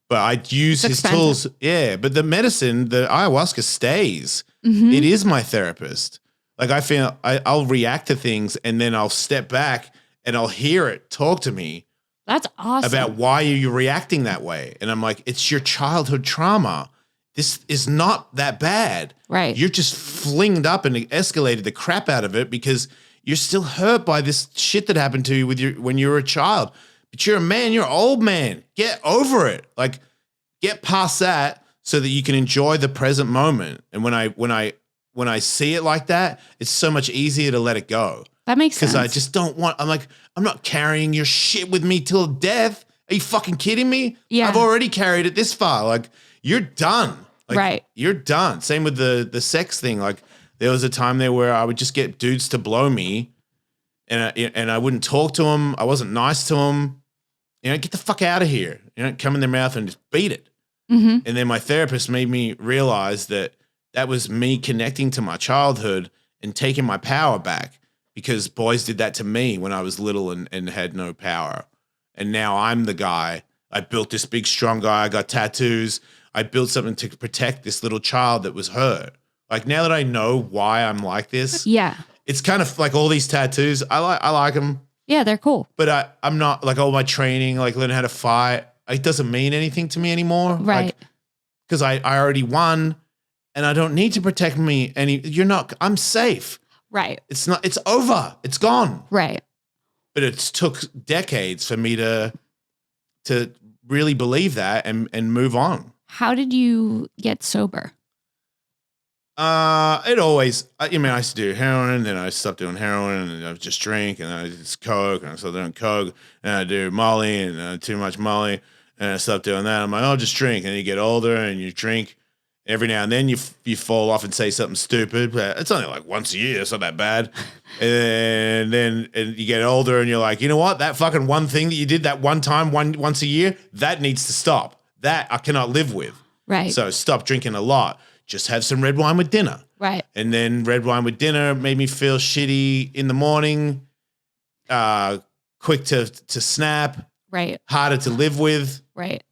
But I use
It's
his
expensive.
tools. Yeah, but the medicine, the ayahuasca stays.
Mhm.
It is my therapist. Like I feel I'll react to things and then I'll step back and I'll hear it talk to me
That's awesome.
about why are you reacting that way? And I'm like, it's your childhood trauma. This is not that bad.
Right.
You're just flinged up and escalated the crap out of it because you're still hurt by this shit that happened to you when you were a child. But you're a man, you're an old man. Get over it. Like, get past that so that you can enjoy the present moment. And when I see it like that, it's so much easier to let it go.
That makes sense.
Because I just don't want, I'm not carrying your shit with me till death. Are you fucking kidding me?
Yeah.
I've already carried it this far. Like, you're done. Like,
right.
You're done. Same with the sex thing. Like, there was a time there where I would just get dudes to blow me and I wouldn't talk to them. I wasn't nice to them. Get the fuck out of here. Come in their mouth and just beat it.
Mm-hmm.
And then my therapist made me realize that was me connecting to my childhood and taking my power back, because boys did that to me when I was little and had no power. And now I'm the guy. I built this big, strong guy. I got tattoos. I built something to protect this little child that was hurt. Like, now that I know why I'm like this,
yeah,
it's kind of like all these tattoos. I like them.
Yeah, they're cool.
But I'm not, like, all my training, like learning how to fight, it doesn't mean anything to me anymore.
Right.
Because I already won and I don't need to protect me I'm safe.
Right.
It's over. It's gone.
Right.
But it took decades for me to really believe that and move on.
How did you get sober?
It always, I used to do heroin, then I stopped doing heroin, and I would just drink, and I did coke, and I started doing coke, and I do Molly, and too much Molly, and I stopped doing that. I'm like, oh, just drink. And you get older, and you drink. Every now and then you fall off and say something stupid, but it's only like once a year. It's not that bad. And then you get older, and you're like, you know what? That fucking one thing that you did that one time, once a year, that needs to stop. That I cannot live with.
Right.
So stop drinking a lot. Just have some red wine with dinner.
Right.
And then red wine with dinner made me feel shitty in the morning, quick to snap.
Right.
Harder to live with.
Right.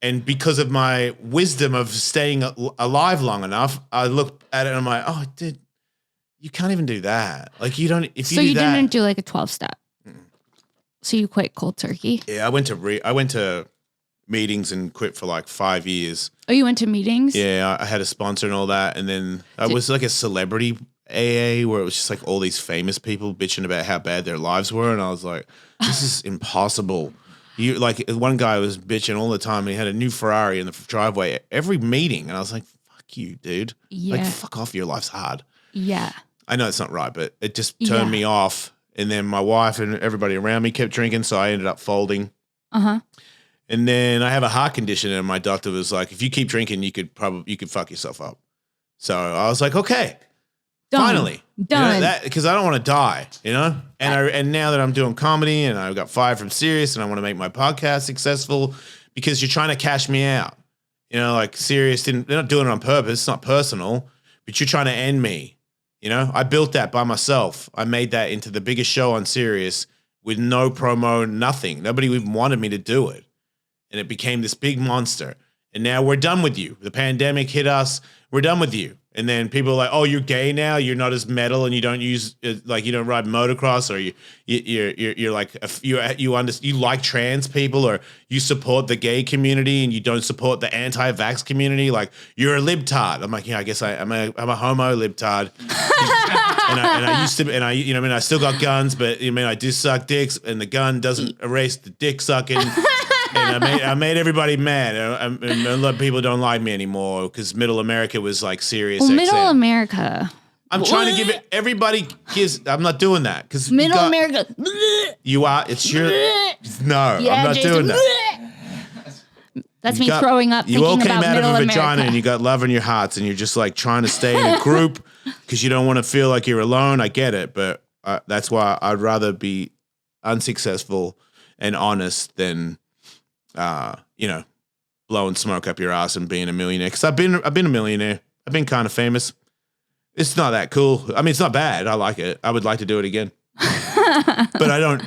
And because of my wisdom of staying alive long enough, I look at it and I'm like, oh, dude, you can't even do that. Like, you don't, if you
So
do
you
that.
didn't do like a 12-step. So you quit cold turkey?
Yeah, I went to meetings and quit for like 5 years.
Oh, you went to meetings?
Yeah, I had a sponsor and all that. And then I was like a celebrity AA where it was just like all these famous people bitching about how bad their lives were. And I was like, this is impossible. Like, one guy was bitching all the time. He had a new Ferrari in the driveway at every meeting. And I was like, fuck you, dude.
Yeah.
Like, fuck off. Your life's hard.
Yeah.
I know it's not right, but it just turned me off. And then my wife and everybody around me kept drinking. So I ended up folding.
Uh-huh.
And then I have a heart condition. And my doctor was like, if you keep drinking, you could fuck yourself up. So I was like, okay.
Done.
Finally.
Done.
Because I don't want to die, And now that I'm doing comedy and I got fired from Sirius and I want to make my podcast successful, because you're trying to cash me out. Like, Sirius they're not doing it on purpose. It's not personal, but you're trying to end me. I built that by myself. I made that into the biggest show on Sirius with no promo, nothing. Nobody even wanted me to do it. And it became this big monster. And now we're done with you. The pandemic hit us. We're done with you. And then people are like, oh, you're gay now. You're not as metal, and you don't use you don't ride motocross, or you're like you like trans people, or you support the gay community and you don't support the anti-vax community. Like, you're a libtard. I'm like, yeah, I guess I'm a homo libtard. and I used to, and I still got guns, but I do suck dicks, and the gun doesn't erase the dick sucking. And I made everybody mad. And a lot of people don't like me anymore because Middle America was like Sirius XM.
Middle America.
I'm trying to give it. Everybody gives. I'm not doing that because
Middle America.
You are. It's your. No,
Yeah,
I'm not
Jason.
doing that.
That's me throwing up.
You all
thinking
came
about
out
Middle
of a
America.
vagina and you got love in your hearts, and you're just like trying to stay in a group because you don't want to feel like you're alone. I get it, but that's why I'd rather be unsuccessful and honest than. Blowing smoke up your ass and being a millionaire. Because I've been a millionaire. I've been kind of famous. It's not that cool. I mean, it's not bad. I like it. I would like to do it again. But I don't.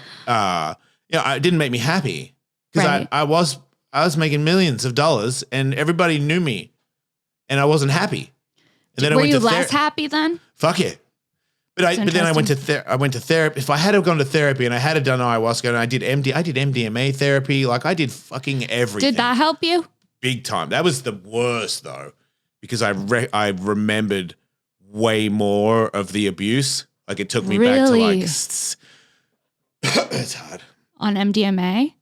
It didn't make me happy because
Right.
I was making millions of dollars and everybody knew me, and I wasn't happy. And then
Were
I went
you
to
less happy then?
Fuck it. But then I went to therapy. If I had gone to therapy and I had done ayahuasca and I did MDMA therapy, like I did fucking everything.
Did that help you?
Big time. That was the worst though, because I remembered way more of the abuse. Like, it took me back to like it's hard.
On MDMA?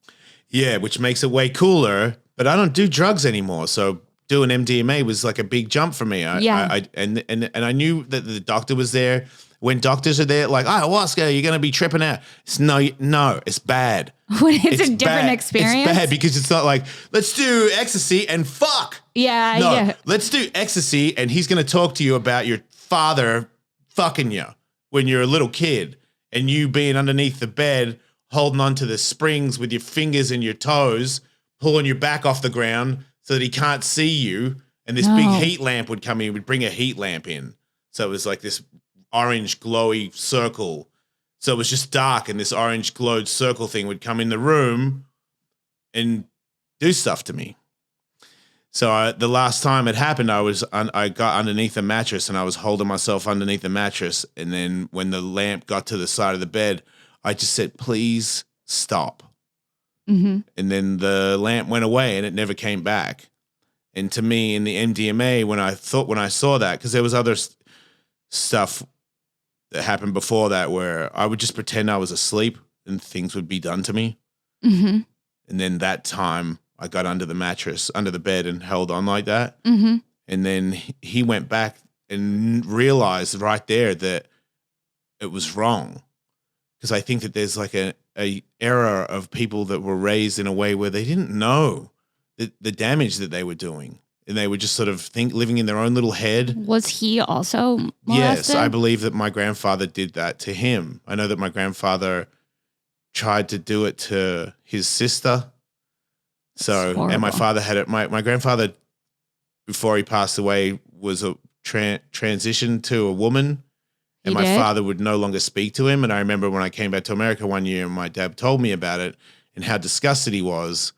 Yeah, which makes it way cooler. But I don't do drugs anymore, so doing MDMA was like a big jump for me. And I knew that the doctor was there. When doctors are there, like, ayahuasca, you're going to be tripping out. No, it's bad.
It's a different
bad.
experience.
It's bad because it's not like, let's do ecstasy and fuck.
Yeah.
Let's do ecstasy and he's going to talk to you about your father fucking you when you're a little kid and you being underneath the bed, holding onto the springs with your fingers and your toes, pulling your back off the ground so that he can't see you. And this big heat lamp would come in, would bring a heat lamp in. So it was like this orange glowy circle. So it was just dark and this orange glowed circle thing would come in the room and do stuff to me. So the last time it happened, I got underneath the mattress and I was holding myself underneath the mattress. And then when the lamp got to the side of the bed, I just said, please stop.
Mm-hmm.
And then the lamp went away and it never came back. And to me in the MDMA, when I saw that, because there was other stuff that happened before that where I would just pretend I was asleep and things would be done to me.
Mm-hmm.
And then that time I got under the mattress, under the bed and held on like that.
Mm-hmm.
And then he went back and realized right there that it was wrong. Because I think that there's like a era of people that were raised in a way where they didn't know the damage that they were doing. And they were just sort of living in their own little head.
Was he also molested?
Yes, I believe that my grandfather did that to him. I know that my grandfather tried to do it to his sister. So, and my father had it. My grandfather, before he passed away, was a transition to a woman. And my father would no longer speak to him. And I remember when I came back to America one year, my dad told me about it and how disgusted he was.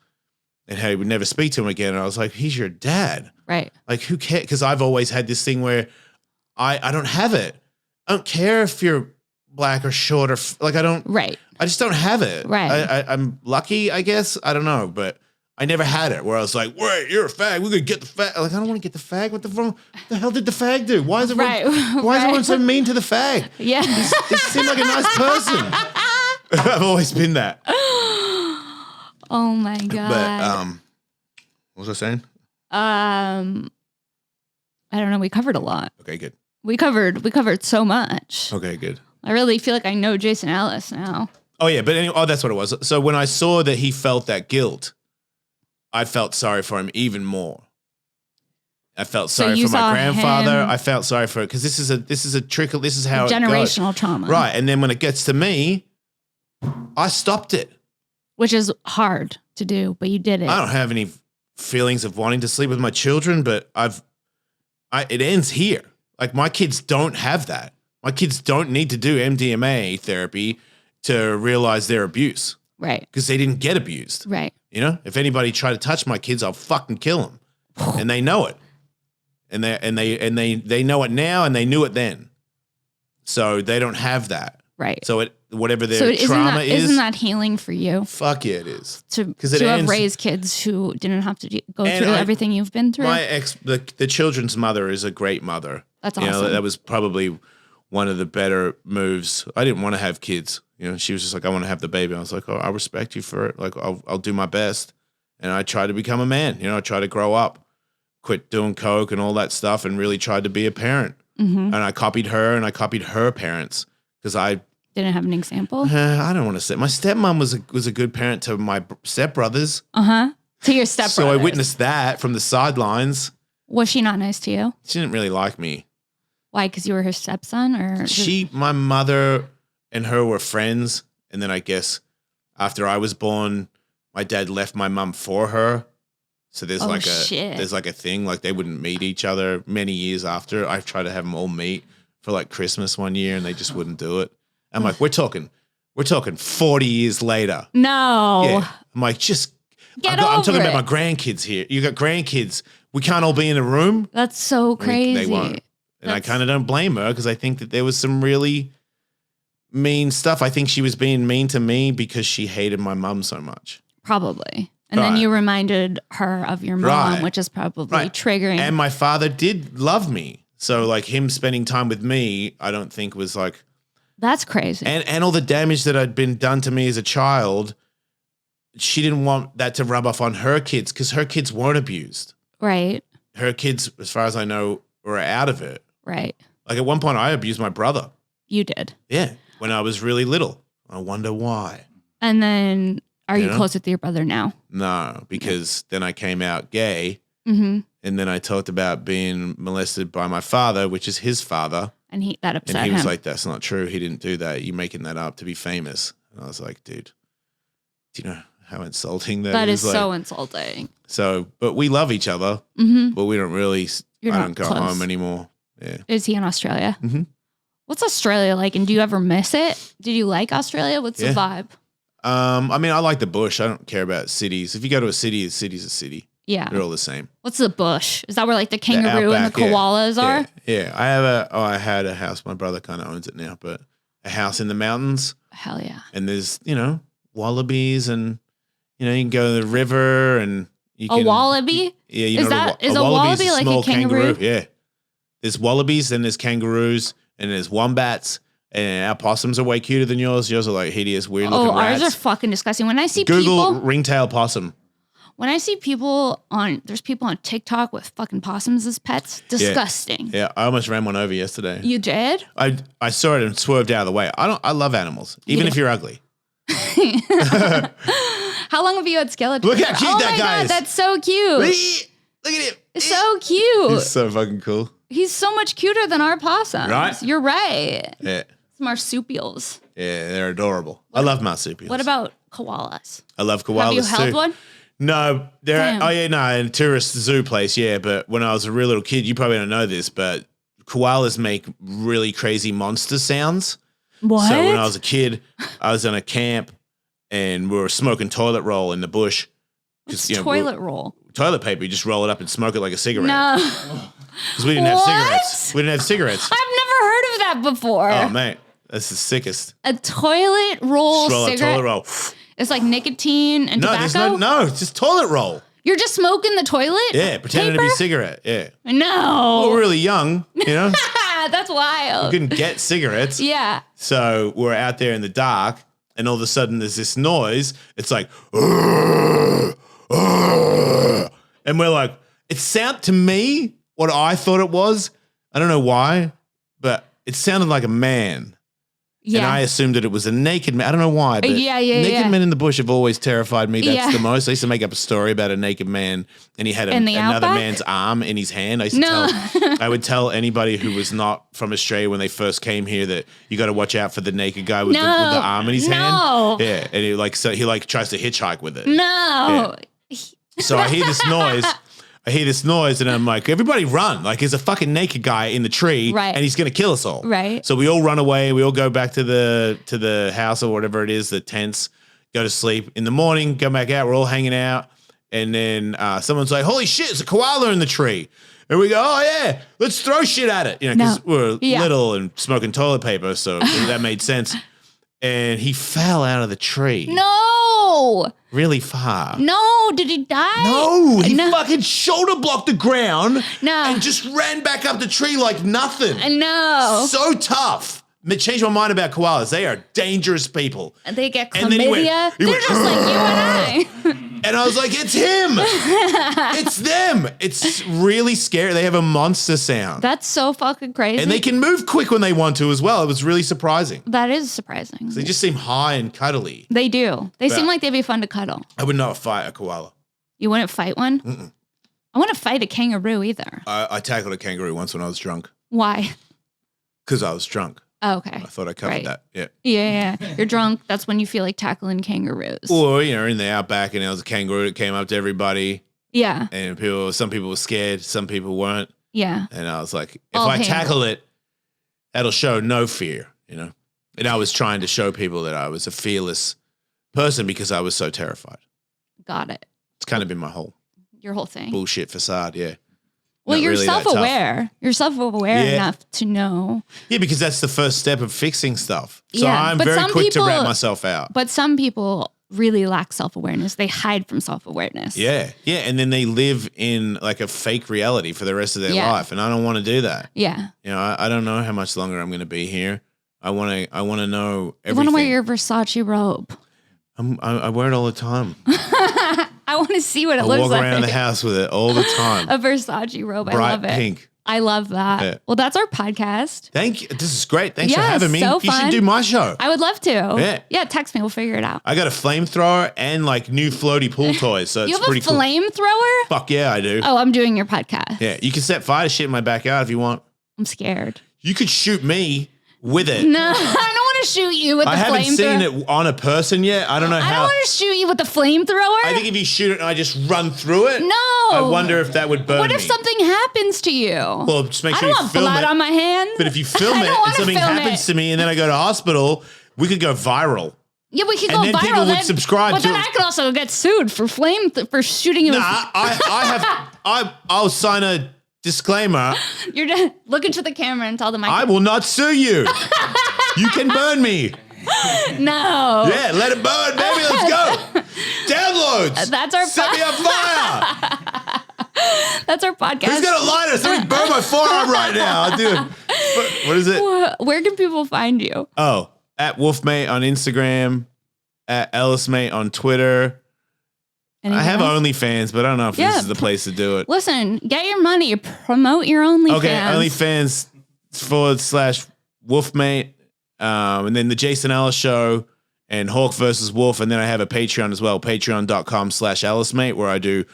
And how he would never speak to him again. And I was like, he's your dad.
Right.
Like, who cares? Because I've always had this thing where I don't have it. I don't care if you're black or short or like I don't.
Right.
I just don't have it.
Right.
I'm lucky, I guess. I don't know. But I never had it where I was like, wait, you're a fag. We're going to get the fag. Like, I don't want to get the fag. What the hell did the fag do? Why is everyone, why is everyone so mean to the fag?
Yeah.
He seemed like a nice person. I've always been that.
Oh my God.
But what was I saying?
I don't know. We covered a lot.
Okay, good.
We covered so much.
Okay, good.
I really feel like I know Jason Ellis now.
Oh yeah, but anyway, that's what it was. So when I saw that he felt that guilt, I felt sorry for him even more. I felt sorry for my grandfather. I felt sorry for it because this is a trickle. This is how
generational trauma,
right? And then when it gets to me, I stopped it.
Which is hard to do, but you did it.
I don't have any feelings of wanting to sleep with my children, but it ends here. Like my kids don't have that. My kids don't need to do MDMA therapy to realize their abuse.
Right.
Because they didn't get abused.
Right.
You know, if anybody tried to touch my kids, I'll fucking kill them. And they know it. And they know it now and they knew it then. So they don't have that.
Right.
So whatever their trauma is.
Isn't that healing for you?
Fuck yeah, it is.
To have raised kids who didn't have to go through everything you've been through.
The children's mother is a great mother.
That's awesome.
You know, that was probably one of the better moves. I didn't want to have kids. You know, she was just like, I want to have the baby. I was like, oh, I respect you for it. Like, I'll do my best. And I tried to become a man. You know, I tried to grow up, quit doing coke and all that stuff and really tried to be a parent.
Mm-hmm.
And I copied her and I copied her parents because I
didn't have an example.
I don't want to say. My stepmom was a good parent to my stepbrothers.
To your stepbrothers.
So I witnessed that from the sidelines.
Was she not nice to you?
She didn't really like me.
Why? Because you were her stepson, or
my mother and her were friends, and then I guess after I was born, my dad left my mom for her. So there's there's like a thing like they wouldn't meet each other many years after. I tried to have them all meet for like Christmas one year, and they just wouldn't do it. I'm like, we're talking 40 years later.
No.
Yeah. I'm like, I'm talking about my grandkids here. You got grandkids. We can't all be in a room.
That's so crazy.
They won't. And I kind of don't blame her because I think that there was some really mean stuff. I think she was being mean to me because she hated my mom so much.
Probably. And then you reminded her of your mom, which is probably triggering.
And my father did love me. So like him spending time with me, I don't think was like.
That's crazy.
And all the damage that had been done to me as a child, she didn't want that to rub off on her kids because her kids weren't abused.
Right.
her kids, as far as I know, were out of it.
Right.
Like at one point, I abused my brother.
You did.
Yeah, when I was really little. I wonder why.
And then, are you
know?
close with your brother now?
No, because then I came out gay,
Mm-hmm.
and then I talked about being molested by my father, which is his father.
And that upset him.
And he was like, "That's not true. He didn't do that. You're making that up to be famous." And I was like, "Dude, do you know how insulting that is?"
That is
like,
so insulting.
So, but we love each other,
Mm-hmm.
but we don't really.
You're
I
not
don't go
close.
home anymore. Yeah.
Is he in Australia?
Mm-hmm.
What's Australia like? And do you ever miss it? Did you like Australia? What's the
Yeah.
vibe?
I mean, I like the bush. I don't care about cities. If you go to a city's a city.
Yeah.
They're all the same.
What's the bush? Is that where like the kangaroo and the
outback, yeah.
koalas are?
Yeah. I had a house. My brother kind of owns it now, but a house in the mountains.
Hell yeah.
And there's, wallabies and, you can go to the river and you
A
can.
wallaby?
Yeah. You
Is
know
that-
what
is a wallaby like a
small
kangaroo?
Yeah. There's wallabies, then there's kangaroos, and there's wombats. And our possums are way cuter than yours. Yours are like hideous, weird looking
Oh, ours
rats.
are fucking disgusting. When I see
Google
people,
ringtail possum.
there's people on TikTok with fucking possums as pets. Disgusting.
Yeah, I almost ran one over yesterday.
You did?
I saw it and swerved out of the way. I love animals, even
Yeah.
if you're ugly.
How long have you had skeletons?
Look how cute
oh
that
my
guy
God,
is.
that's so cute.
Look at him.
So cute.
He's so fucking cool.
He's so much cuter than our possums.
Right?
You're right.
Yeah.
It's marsupials.
Yeah, they're adorable. I love marsupials.
What about koalas?
I love koalas
Have you held
too.
one?
No,
Damn.
in a tourist zoo place, yeah. But when I was a real little kid, you probably don't know this, but koalas make really crazy monster sounds.
What?
So when I was a kid, I was on a camp and we were smoking toilet roll in the bush.
What's toilet roll?
Toilet paper, you just roll it up and smoke it like a cigarette.
No.
Because we didn't have
What?
cigarettes. We didn't have cigarettes.
I've never heard of that before.
Oh, mate. That's the sickest.
A toilet roll
Just roll a
cigarette?
toilet roll.
It's like nicotine and
No,
tobacco?
no, it's just toilet roll.
You're just smoking the toilet?
Yeah, pretending to be
paper?
cigarette. Yeah.
No.
Well, we're really young,
That's wild.
We couldn't get cigarettes.
Yeah.
So we're out there in the dark, and all of a sudden there's this noise. It's like, "Urgh, urgh." And we're like, it sounded to me what I thought it was. I don't know why, but it sounded like a man.
Yeah.
And I assumed that it was a naked man. I don't know why. But
Yeah,
naked men in the bush have always terrified me. That's
Yeah.
the most. I used to make up a story about a naked man, and he had
In the
another
outback?
man's arm in his hand. I used to
No.
I would tell anybody who was not from Australia when they first came here that you got to watch out for the naked guy with, the arm in his hand. Yeah, and he tries to hitchhike with it.
No.
So I hear this noise. And I'm like, everybody run. Like, there's a fucking naked guy in the tree.
Right.
And he's going to kill us all.
Right.
So we all run away. We all go back to the house or whatever it is, the tents, go to sleep. In the morning, go back out. We're all hanging out. And then someone's like, holy shit, it's a koala in the tree. And we go, oh, yeah, let's throw shit at it. Because we're little and smoking toilet paper. So that made sense. And he fell out of the tree.
No.
Really far.
No. Did he die?
No, he fucking shoulder blocked the ground
No.
and just ran back up the tree like nothing.
No.
So tough. It changed my mind about koalas. They are dangerous people.
And they get
And then he went-
chlamydia.
he
They're
went,
just like you and I.
And I was like, it's him. It's them. It's really scary. They have a monster sound.
That's so fucking crazy.
And they can move quick when they want to as well. It was really surprising.
That is surprising.
They just seem high and cuddly.
They do. They seem
Yeah.
like they'd be fun to cuddle.
I would not fight a koala.
You wouldn't fight one?
Mm-mm.
I wouldn't fight a kangaroo either.
I tackled a kangaroo once when I was drunk
Why?
because I was drunk.
Oh, okay.
I thought I covered
Right.
that. Yeah.
Yeah. You're drunk. That's when you feel like tackling kangaroos.
Or, in the outback, and there was a kangaroo that came up to everybody,
Yeah.
and some people were scared, some people weren't.
Yeah.
And I was like, if
I'll
I
handle
tackle it, that'll show no fear, And I was trying to show people that I was a fearless person because I was so terrified.
Got it.
It's kind of been my whole
Your whole thing.
bullshit facade, yeah.
Well,
Not
you're
really that tough.
self-aware. You're self-aware
Yeah.
enough to know.
Yeah, because that's the first step of fixing stuff. So
Yeah,
I'm
but
very
some
quick to rat
people-
myself out.
But some people really lack self-awareness. They hide from self-awareness.
Yeah, and then they live in like a fake reality for the rest of their
Yeah.
life, and I don't want to do that.
Yeah.
I don't know how much longer I'm going to be here. I want to know
You
everything.
want to wear your Versace robe.
I wear it all the time.
I want to see what it
I
looks
walk
like.
around the house with it all the time.
A Versace robe. I
Bright
love it.
pink.
I love that.
Yeah.
Well, that's our podcast.
Thank you. This is great. Thanks for
Yeah,
having me.
so
You should
fun.
do my show.
I would love to.
Yeah.
Yeah, text me. We'll figure it out.
I got a flamethrower and like new floaty pool toys, so
You
it's
have a
pretty cool.
flamethrower?
Fuck yeah, I do.
Oh, I'm doing your podcast.
Yeah, you can set fire to shit in my backyard if you want.
I'm scared.
You could shoot me with it.
No, I don't want to shoot you with
I
the
haven't seen
flamethrower.
it on a person yet. I don't know
I don't
how.
want to shoot you with the flamethrower.
I think if you shoot it and I just run through it,
No.
I wonder if that would burn
What if
me.
something happens to you?
Well, just make
I
sure
don't
you
want
film
blood
it.
on my hand.
But if you film
I
it
don't
and
wanna
something
film
happens
it.
to me and then I go to hospital, we could go viral.
Yeah, we could
And
go
then
viral.
people would subscribe
but
to
then
it.
I could also get sued for for shooting you.
Nah, I'll sign a disclaimer.
You're just look into the camera and tell them
I will not sue you. You can burn me.
No.
Yeah, let it burn, baby. Let's go. Downloads.
That's our
Set me on fire.
That's our podcast.
Who's got a lighter? Somebody burn my forearm right now, dude. What is it?
Where can people find you?
Oh, at Wolfmate on Instagram, at Ellismate on Twitter.
Anything
I have
else?
OnlyFans, but I don't know if
Yeah.
this is the place to do it.
Listen, get your money. Promote your OnlyFans.
Okay, OnlyFans /Wolfmate. And then the Jason Ellis Show and Hawk versus Wolf. And then I have a Patreon as well, patreon.com/EllisMate, where I do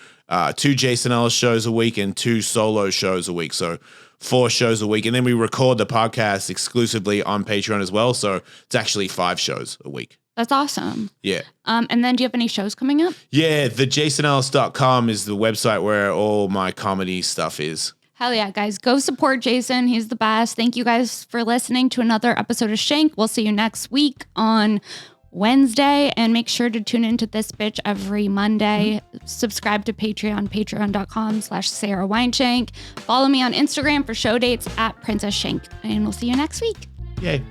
2 Jason Ellis shows a week and 2 solo shows a week. So 4 shows a week. And then we record the podcast exclusively on Patreon as well. So it's actually 5 shows a week.
That's awesome.
Yeah.
And then do you have any shows coming up?
Yeah, thejasonellis.com is the website where all my comedy stuff is.
Hell yeah, guys. Go support Jason. He's the best. Thank you guys for listening to another episode of Shenk. We'll see you next week on Wednesday. And make sure to tune into this bitch every Monday. Subscribe to Patreon, patreon.com/Sara Weinshenk. Follow me on Instagram for show dates at Princess Shenk. And we'll see you next week.
Yay.